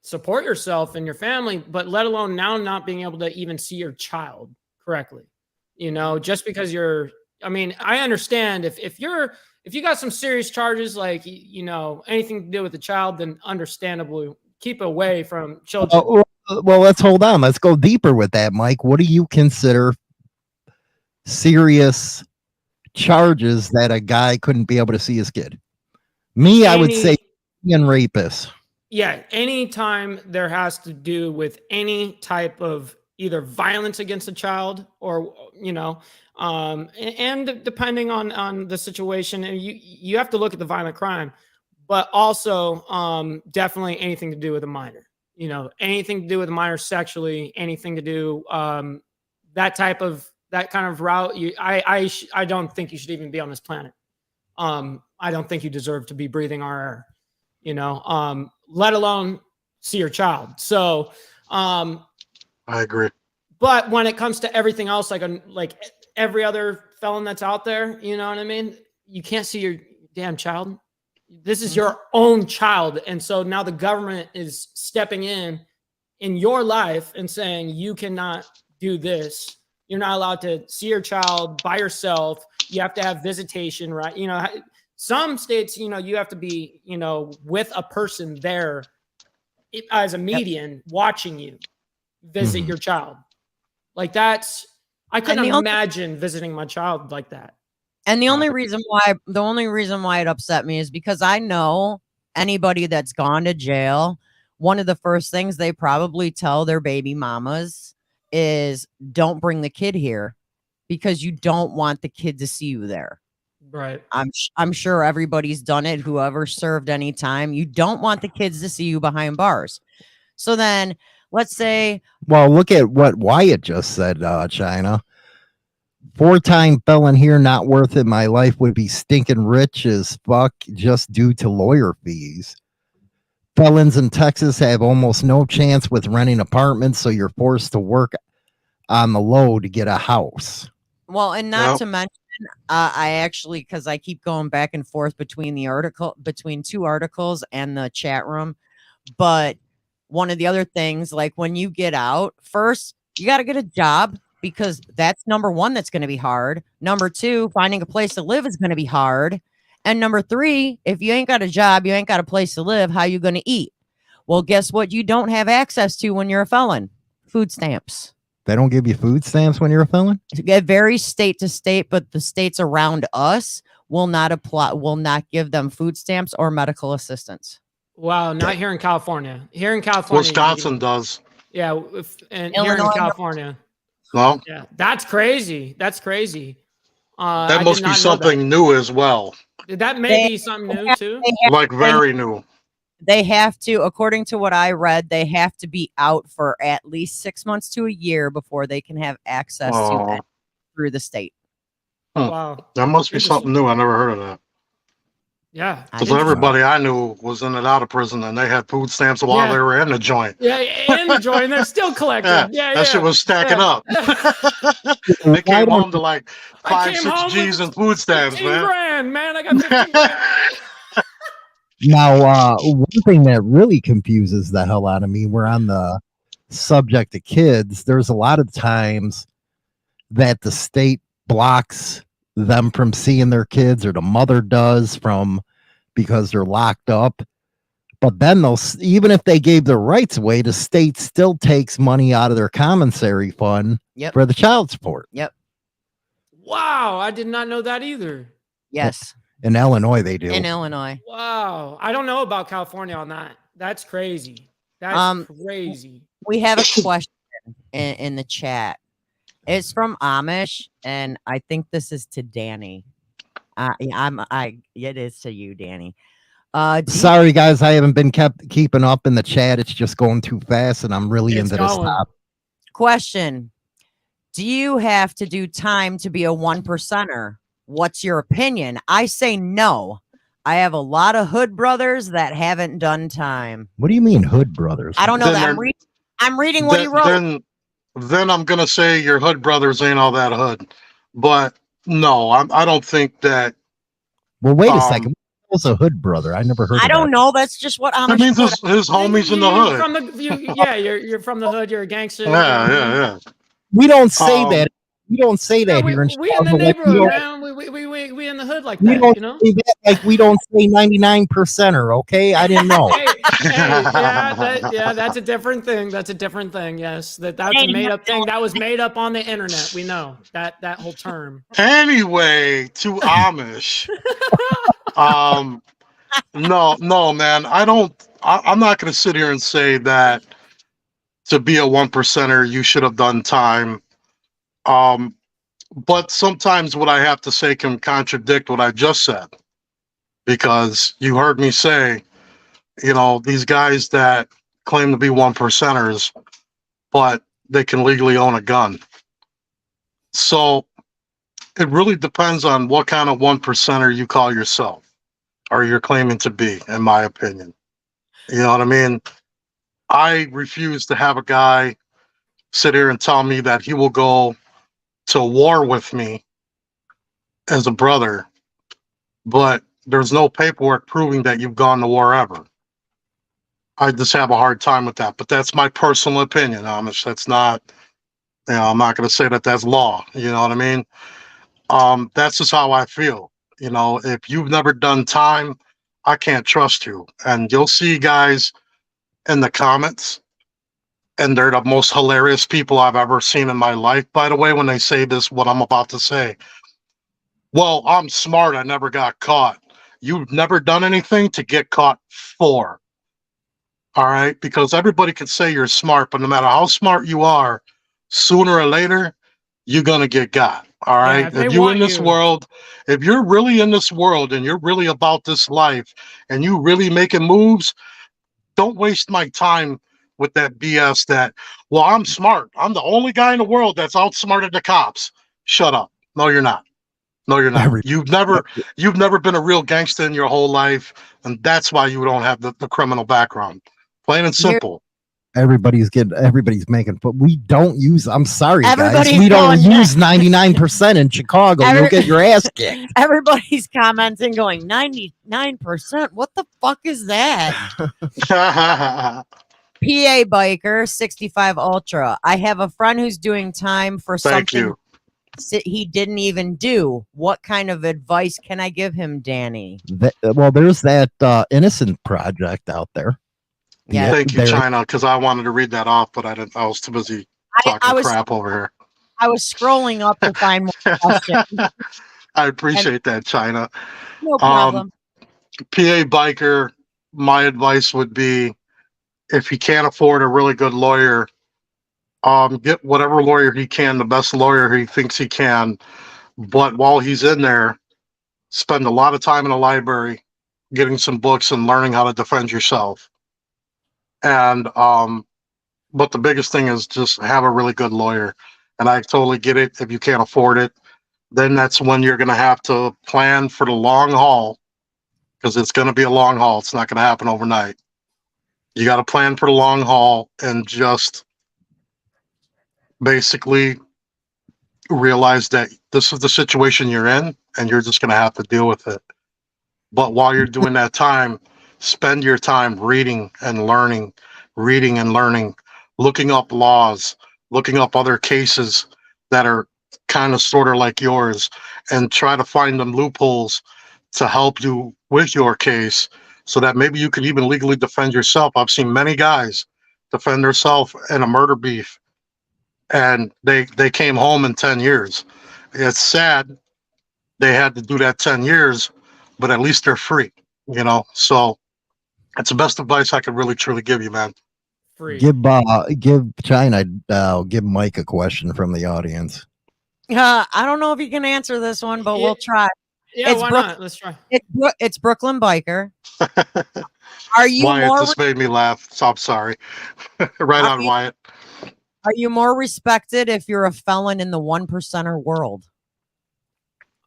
support yourself and your family, but let alone now not being able to even see your child correctly. Just because I mean, I understand if you got some serious charges, like anything to do with the child, then understandably keep away from children. Well, let's hold on. Let's go deeper with that, Mike. What do you consider serious charges that a guy couldn't be able to see his kid? Me, I would say and rapist. Yeah, anytime there has to do with any type of either violence against a child or and depending on the situation, and you have to look at the violent crime, but also definitely anything to do with a minor. Anything to do with a minor sexually, anything to do that kind of route. I don't think you should even be on this planet. I don't think you deserve to be breathing our air. Let alone see your child. So, I agree. But when it comes to everything else, like every other felon that's out there, you know what I mean? You can't see your damn child. This is your own child. And so now the government is stepping in your life and saying, you cannot do this. You're not allowed to see your child by yourself. You have to have visitation, right? Some states, you have to be, with a person there as a median watching you visit your child. Like I couldn't imagine visiting my child like that. And the only reason why it upset me is because I know anybody that's gone to jail, one of the first things they probably tell their baby mamas is don't bring the kid here because you don't want the kid to see you there. Right. I'm sure everybody's done it. Whoever served any time, you don't want the kids to see you behind bars. So then let's say, well, look at what Wyatt just said, China. 4-time felon here, not worth it. My life would be stinking rich as fuck just due to lawyer fees. Felons in Texas have almost no chance with renting apartments, so you're forced to work on the low to get a house. Well, and not to mention, I actually, because I keep going back and forth between two articles and the chat room, but one of the other things, like when you get out, first, you got to get a job because that's number one, that's going to be hard. Number two, finding a place to live is going to be hard. And number three, if you ain't got a job, you ain't got a place to live, how you going to eat? Well, guess what you don't have access to when you're a felon? Food stamps. They don't give you food stamps when you're a felon? It varies state to state, but the states around us will not give them food stamps or medical assistance. Wow, not here in California. Here in California, Wisconsin does. Yeah, and Illinois, here in California. No, yeah, that's crazy. That's crazy. that must be something new as well. That may be something new too. Like very new. They have to, according to what I read, they have to be out for at least 6 months to a year before they can have access to it through the state. Wow, that must be something new. I never heard of that. Yeah, because everybody I knew was in and out of prison, and they had food stamps while they were in the joint. Yeah, in the joint, they're still collecting. That shit was stacking up. They came home to like 5-6 G's in food stamps, man. $15,000, man. I got 15 grand. Now, one thing that really confuses the hell out of me, we're on the subject of kids. There's a lot of times that the state blocks them from seeing their kids, or the mother does, because they're locked up. But then even if they gave their rights away, the state still takes money out of their commissary fund for the child support. Yep. Wow, I did not know that either. Yes. In Illinois, they do. In Illinois. Wow, I don't know about California on that. That's crazy. That's crazy. We have a question in the chat. It's from Amish, and I think this is to Danny. It is to you, Danny. Sorry, guys, I haven't been keeping up in the chat. It's just going too fast, and I'm really It's into this going. topic. Question: do you have to do time to be a 1%er? What's your opinion? I say no. I have a lot of hood brothers that haven't done time. What do you mean, hood brothers? I don't know Then that. they're- I'm reading what he wrote. Then I'm gonna say your hood brothers ain't all that hood. But no, I don't think that. Well, wait a second. What's a hood brother? I never heard. I of don't that. know. That's just what That Amish means put. his homies in the hood. From you're from the hood. You're a gangster. Yeah. We don't say Um, that. We don't say that Yeah, here in we in the Chicago. neighborhood, man. We in the hood like We that, don't you know. say that like we don't say 99%er. Okay, I didn't know. Hey, that's a different thing. That's a different thing. Yes, that's a made up thing. That was made up on the internet. We know that whole term. Anyway, to Amish. No, man. I'm not going to sit here and say that to be a 1%er, you should have done time. But sometimes what I have to say can contradict what I just said, because you heard me say, these guys that claim to be 1%ers, but they can legally own a gun. So it really depends on what kind of 1%er you call yourself, or you're claiming to be, in my opinion. You know what I mean? I refuse to have a guy sit here and tell me that he will go to war with me as a brother, but there's no paperwork proving that you've gone to war ever. I just have a hard time with that, but that's my personal opinion, Amish. That's not, I'm not going to say that that's law. You know what I mean? That's just how I feel. If you've never done time, I can't trust you. And you'll see guys in the comments, and they're the most hilarious people I've ever seen in my life, by the way, when they say this, what I'm about to say. Well, I'm smart. I never got caught. You've never done anything to get caught for. All right? Because everybody can say you're smart, but no matter how smart you are, sooner or later, you're going to get got. All right? Yeah, if you're in this world, if you're really in this world and you're really about this life and you really making moves, don't waste my time with that BS that, well, I'm smart. I'm the only guy in the world that's outsmarted the cops. Shut up. No, you're not. No, you're not. You've never been a real gangster in your whole life, and that's why you don't have the criminal background. Plain and simple. Everybody's making, but we don't use. I'm sorry, guys. Everybody's We don't going use 99% in Chicago. You'll get your ass kicked. Everybody's commenting, going 99%. What the fuck is that? PA Biker 65 Ultra. I have a friend who's doing time for something he didn't even do. What kind of advice can I give him, Danny? Well, there's that Innocent Project out there. Yeah, thank you, China, because I wanted to read that off, but I didn't. I was too busy talking crap over here. I was scrolling up to find more questions. I appreciate that, China. No problem. PA Biker, my advice would be, if he can't afford a really good lawyer, get whatever lawyer he can, the best lawyer he thinks he can. But while he's in there, spend a lot of time in the library, getting some books and learning how to defend yourself. And but the biggest thing is just have a really good lawyer. And I totally get it. If you can't afford it, then that's when you're going to have to plan for the long haul, because it's going to be a long haul. It's not going to happen overnight. You got to plan for the long haul and just basically realize that this is the situation you're in and you're just going to have to deal with it. But while you're doing that time, spend your time reading and learning, looking up laws, looking up other cases that are kind of sort of like yours, and try to find them loopholes to help you with your case so that maybe you can even legally defend yourself. I've seen many guys defend themselves in a murder beef, and they came home in 10 years. It's sad they had to do that 10 years, but at least they're free, So that's the best advice I could really truly give you, man. Free. Give China, give Mike a question from the audience. I don't know if you can answer this one, but we'll try. Yeah, It's why Brook- not? Let's try. It's Brooklyn Biker. Are you Wyatt more just made me laugh. So I'm sorry. Right are on, you, Wyatt. are you more respected if you're a felon in the 1%er world?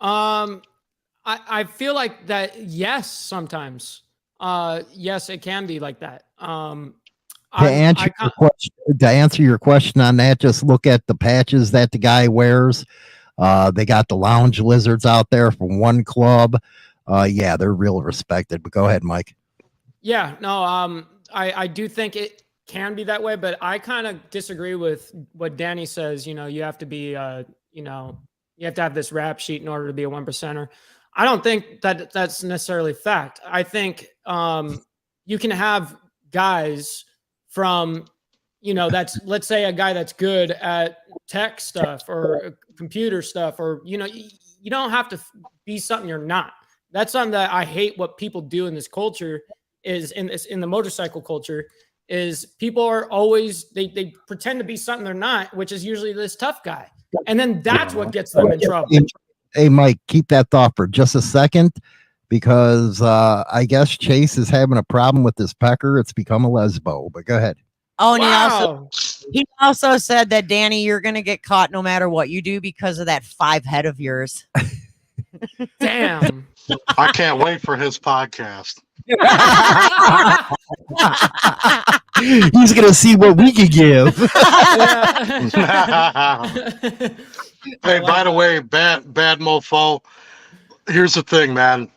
I feel like that. Yes, sometimes. Yes, it can be like that. To answer your question on that, just look at the patches that the guy wears. They got the lounge lizards out there from one club. Yeah, they're real respected. But go ahead, Mike. Yeah, no, I do think it can be that way, but I kind of disagree with what Danny says. You have to be, you have to have this rap sheet in order to be a 1%er. I don't think that that's necessarily fact. I think you can have guys from, let's say a guy that's good at tech stuff or computer stuff, or, you don't have to be something you're not. That's something that I hate what people do in this culture is in the motorcycle culture is people are always, they pretend to be something they're not, which is usually this tough guy. And then that's what gets them in trouble. Hey, Mike, keep that thought for just a second because I guess Chase is having a problem with this pecker. It's become a lesbo, but go ahead. Oh, and Wow. he also said that, Danny, you're going to get caught no matter what you do because of that 5 head of yours. Damn. I can't wait for his podcast. He's going to see what we can give. Hey, by the way, bad mofo. Here's the thing, man.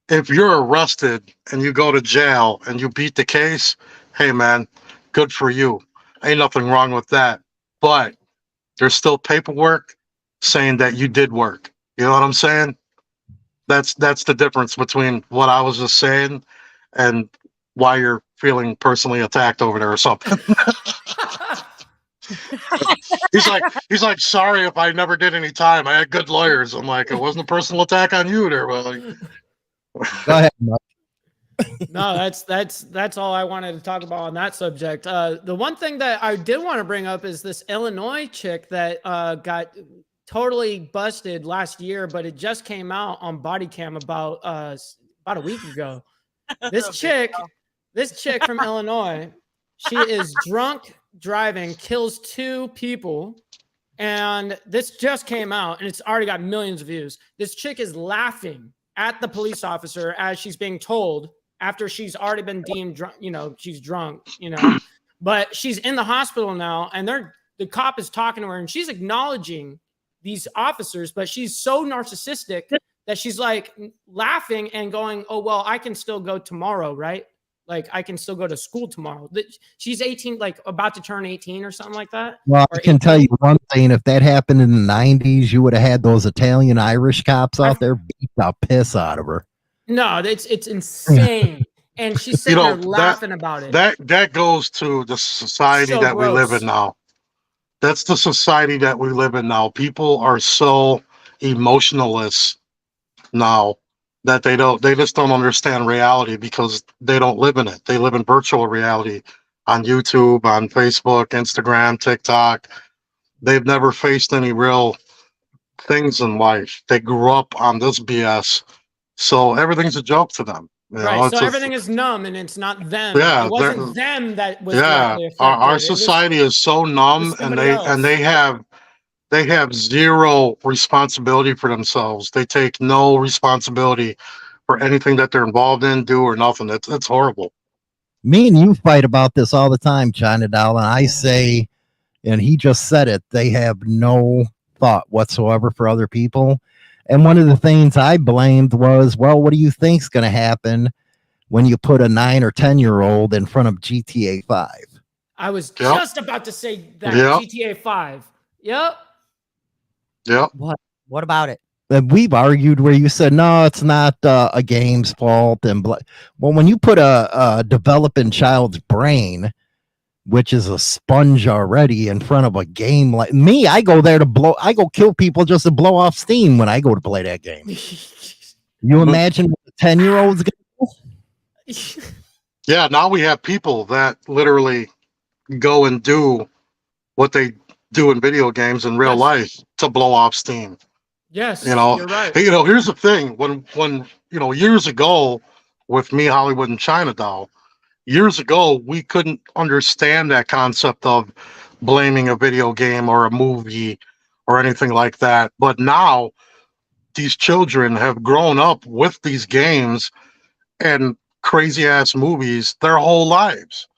If you're arrested and you go to jail and you beat the case, hey, man, good for you. Ain't nothing wrong with that. But there's still paperwork saying that you did work. You know what I'm saying? That's the difference between what I was just saying and why you're feeling personally attacked over there or something. He's like, sorry if I never did any time. I had good lawyers. I'm like, it wasn't a personal attack on you there, but like, Go ahead, Mike. No, that's all I wanted to talk about on that subject. The one thing that I did want to bring up is this Illinois chick that got totally busted last year, but it just came out on body cam about a week ago. This chick from Illinois, she is drunk driving, kills 2 people, and this just came out and it's already got millions of views. This chick is laughing at the police officer as she's being told after she's already been deemed drunk, she's drunk, but she's in the hospital now, and the cop is talking to her and she's acknowledging these officers, but she's so narcissistic that she's like laughing and going, oh, well, I can still go tomorrow, right? Like I can still go to school tomorrow. She's 18, like about to turn 18 or something like that. Well, I can tell you one thing. If that happened in the 90s, you would have had those Italian Irish cops out there beat the piss out of her. No, it's insane. And she's sitting there laughing about it. That goes to the society that we live in now. That's the society that we live in now. People are so emotionless now that they just don't understand reality because they don't live in it. They live in virtual reality on YouTube, on Facebook, Instagram, TikTok. They've never faced any real things in life. They grew up on this BS. So everything's a joke to them. Right. So everything is numb and it's not them. Yeah, it wasn't them that was yeah. Our society is so numb and they have zero responsibility for themselves. They take no responsibility for anything that they're involved in, do or nothing. It's horrible. Me and you fight about this all the time, China Doll, and I say, and he just said it, they have no thought whatsoever for other people. And one of the things I blamed was, well, what do you think's going to happen when you put a 9 or 10-year-old in front of GTA 5? I was just about to say that. GTA 5. Yep. Yep. What about it? We've argued where you said, no, it's not a game's fault. And well, when you put a developing child's brain, which is a sponge already, in front of a game like me, I go there I go kill people just to blow off steam when I go to play that game. You imagine what the 10-year-old's going. Yeah, now we have people that literally go and do what they do in video games in real life to blow off steam. Yes, You know, you're right. hey, here's the thing. When years ago with me, Hollywood and China Doll, years ago, we couldn't understand that concept of blaming a video game or a movie or anything like that. But now these children have grown up with these games and crazy ass movies their whole lives.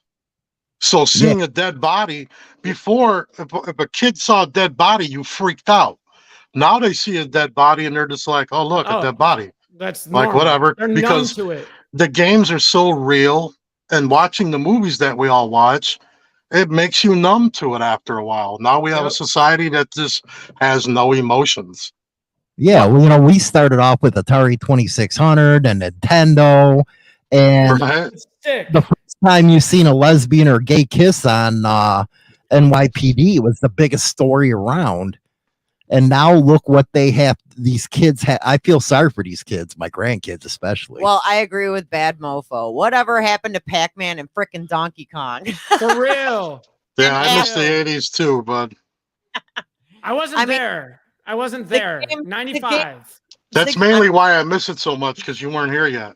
So seeing a dead body before, if a kid saw a dead body, you freaked out. Now they see a dead body and they're just like, oh, look, a Oh, dead body. that's Like, normal. whatever. They're numb Because to it. the games are so real, and watching the movies that we all watch, it makes you numb to it after a while. Now we have a Yep. society that just has no emotions. Yeah, well, we started off with Atari 2600 and Nintendo, and Right? It's sick. the first time you seen a lesbian or gay kiss on NYPD was the biggest story around. And now look what they have. These kids have. I feel sorry for these kids, my grandkids especially. Well, I agree with Bad Mofo. Whatever happened to Pac-Man and frickin' Donkey Kong? For real. Yeah, I missed the Yeah. 80s too, but I wasn't I mean, there. I wasn't the there. game- 95. that's mainly why I miss it so much, because you weren't here yet.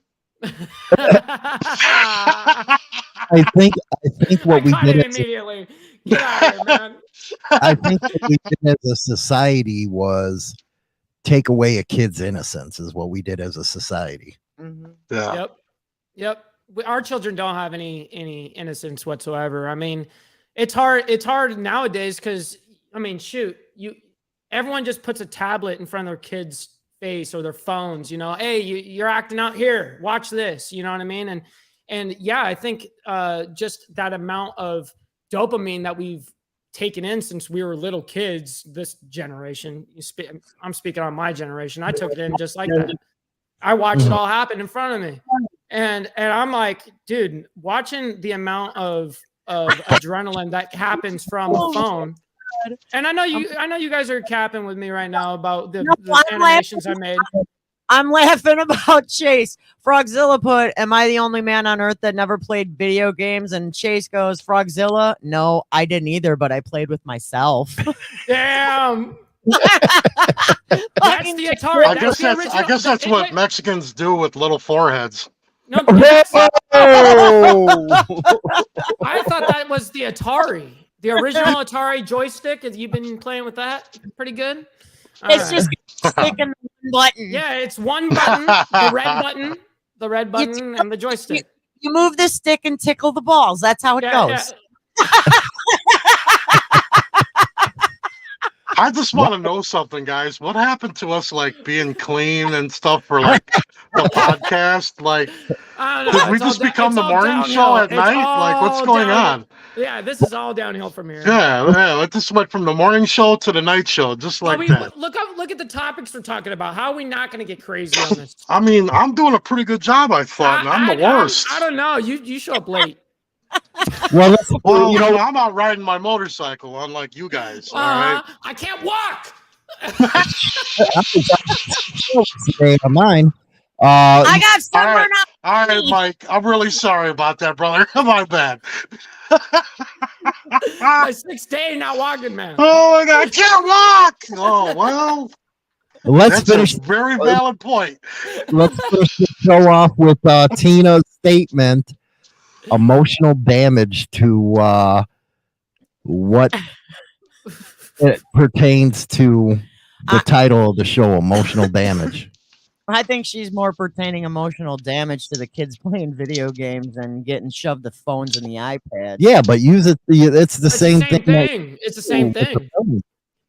I think what we cut did it as immediately. Get out of here, man. I think what we did as a society was take away a kid's innocence. Is what we did as a society. Mhm. Yeah. Yep. Our children don't have any innocence whatsoever. I mean, it's hard nowadays because I mean, shoot, everyone just puts a tablet in front of their kids' face or their phones. Hey, you're acting out here. Watch this. You know what I mean? And yeah, I think just that amount of dopamine that we've taken in since we were little kids, this generation. I'm speaking on my generation. I took it in just like that. I watched it all happen in front of me, and I'm like, dude, watching the amount of adrenaline that happens from a phone. And I know you guys are capping with me right now about the animations I made. I'm laughing about Chase. Frogzilla put, "Am I the only man on earth that never played video games?" And Chase goes, "Frogzilla, no, I didn't either, but I played with myself." Damn. That's the Atari. I guess that's what Mexicans do with little foreheads. No, Whoa! I thought that was the Atari, the original Atari joystick. Have you been playing with that? Pretty good. All It's right. just sticking the button. Yeah, it's one button, the red button, and the joystick. You move this stick and tickle the balls. That's how it goes. I just want to know something, guys. What happened to us, like being clean and stuff for like the podcast? Like, I don't know, did we it's all just become it's the all morning show downhill. at It's night? Like, what's all going downhill. on? Yeah, this is all downhill from here. Yeah, it just went from the morning show to the night show, just like that. Look at the topics we're talking about. How are we not going to get crazy on this? I mean, I'm doing a pretty good job, I thought, and I'm the worst. I don't know. You show up late. Well, Well, I'm out riding my motorcycle, unlike you guys. All right. I can't walk. of mine. I got sunburn on. All right, Mike. I'm really sorry about that, brother. My bad. My 6th day not walking, man. Oh my God, I can't walk. Oh well. Let's That's finish. a very valid point. Let's finish the show off with Tina's statement. Emotional damage to what it pertains to the title of the show, emotional damage. I think she's more pertaining emotional damage to the kids playing video games and getting shoved the phones and the iPads. Yeah, but use it. It's the same thing. It's the same thing.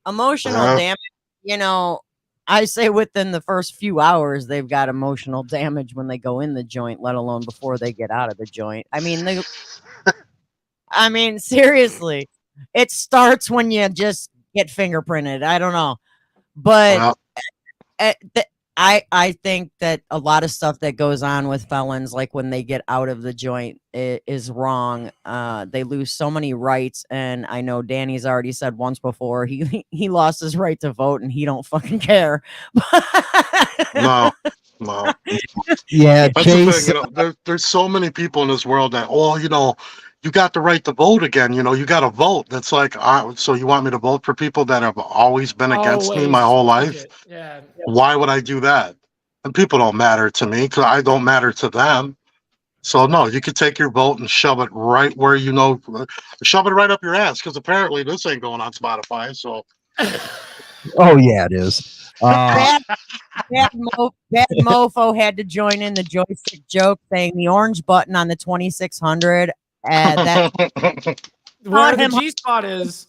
Emotional damage, I say within the first few hours, they've got emotional damage when they go in the joint, let alone before they get out of the joint. I mean, seriously, it starts when you just get fingerprinted. I don't know. But I think that a lot of stuff that goes on with felons, like when they get out of the joint, is wrong. They lose so many rights, and I know Danny's already said once before he lost his right to vote, and he don't fucking care. No. Yeah, That's Chase. the thing. There's so many people in this world that, you got the right to vote again. You know, you got to vote. That's like, so you want me to vote for people that have always been against me my Always. whole Fuck life? it. Yeah. Why would I do that? And people don't matter to me because I don't matter to them. So no, you could take your vote and shove it right where you know, shove it right up your ass because apparently this ain't going on Spotify. So Oh yeah, it is. Bad mofo had to join in the joystick joke saying the orange button on the 2600 that Where the him- G spot is.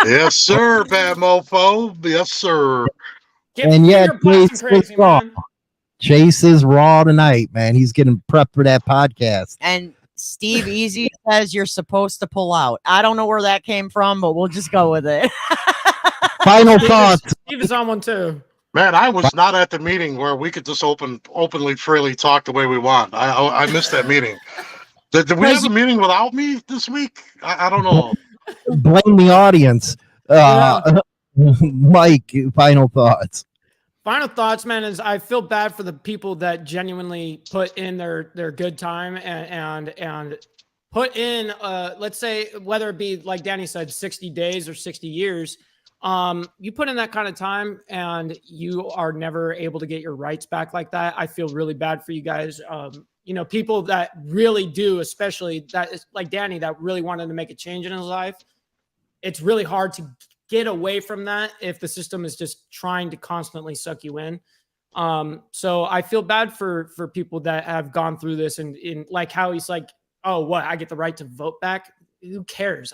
yes, sir, bad mofo. Yes, sir. Get And yet, finger blasting Chase crazy, is raw. man. Chase is raw tonight, man. He's getting prepped for that podcast. and Steve Easy says you're supposed to pull out. I don't know where that came from, but we'll just go with it. Final thoughts. Steve is on one too. Man, I was not at the meeting where we could just openly, freely talk the way we want. I missed that meeting. Did we have a meeting without me this week? I don't know. Blame the audience. Mike, final thoughts. Final thoughts, man, is I feel bad for the people that genuinely put in their good time and put in let's say whether it be like Danny said 60 days or 60 years. You put in that kind of time and you are never able to get your rights back like that. I feel really bad for you guys. You know, people that really do, especially that is like Danny, that really wanted to make a change in his life. It's really hard to get away from that if the system is just trying to constantly suck you in. So I feel bad for people that have gone through this and in like how he's like, oh, what? I get the right to vote back. Who cares?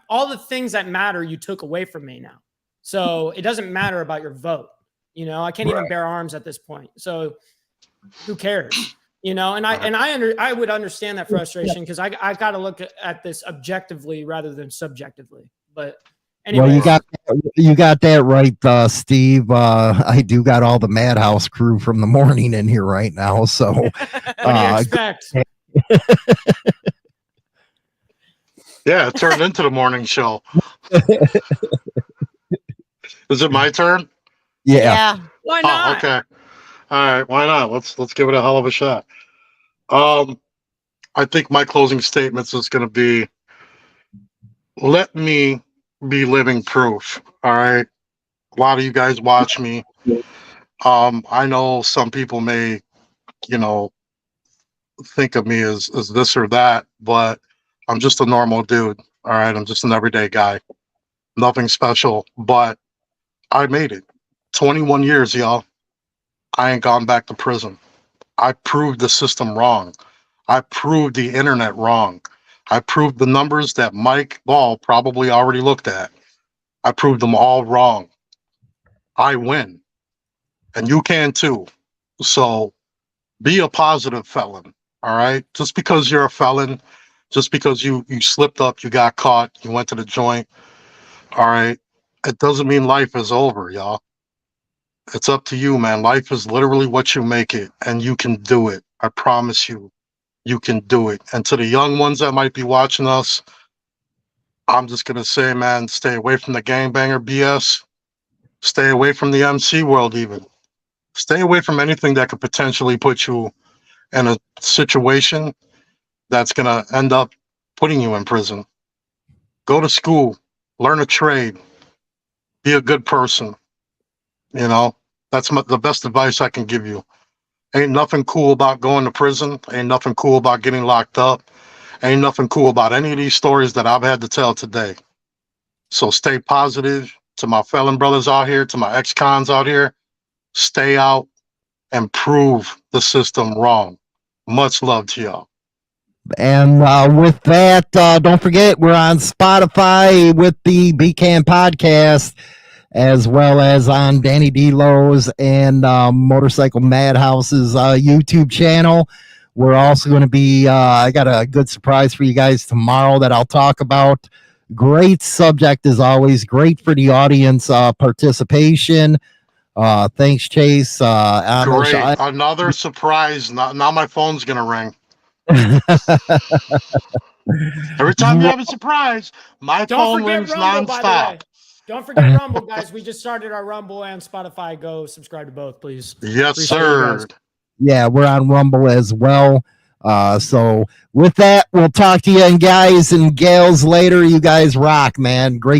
All the things that matter, you took away from me now. So it doesn't matter about your vote. You know, I can't even bear arms at this point. So who cares? You know, and I would understand that frustration because I got to look at this objectively rather than subjectively. But anyway, well, you got that right, Steve. I do got all the Madhouse crew from the morning in here right now. So what do you expect? Yeah, it turned into the morning show. Is it my turn? yeah. Why Oh, not? okay. All right, why not? Let's give it a hell of a shot. I think my closing statements is going to be, let me be living proof. All right. A lot of you guys watch me. I know some people may, you know, think of me as this or that, but I'm just a normal dude. All right. I'm just an everyday guy. Nothing special, but I made it. 21 years, y'all. I ain't gone back to prison. I proved the system wrong. I proved the internet wrong. I proved the numbers that Mike Ball probably already looked at. I proved them all wrong. I win. And you can too. So be a positive felon. All right. Just because you're a felon, just because you slipped up, you got caught, you went to the joint. All right. It doesn't mean life is over, y'all. It's up to you, man. Life is literally what you make it, and you can do it. I promise you, you can do it. And to the young ones that might be watching us, I'm just going to say, man, stay away from the gangbanger BS. Stay away from the MC world even. Stay away from anything that could potentially put you in a situation that's going to end up putting you in prison. Go to school, learn a trade, be a good person. You know, that's the best advice I can give you. Ain't nothing cool about going to prison. Ain't nothing cool about getting locked up. Ain't nothing cool about any of these stories that I've had to tell today. So stay positive. To my felon brothers out here, to my ex-cons out here, stay out and prove the system wrong. Much love to y'all. And with that, don't forget we're on Spotify with the Beatcan podcast, as well as on Danny D-Lowe's and Motorcycle Madhouse's YouTube channel. We're also going to be, I got a good surprise for you guys tomorrow that I'll talk about. Great subject as always. Great for the audience participation. Thanks, Chase. Great. Another surprise. Now my phone's going to ring. Every time you have a surprise, my phone rings nonstop. Don't forget Rumble, guys. We just started our Rumble and Spotify. Go subscribe to both, please. Yes, Appreciate sir. Yeah, we're on Rumble as well. So with that, we'll talk to you and guys and gals later. You guys rock, man. Great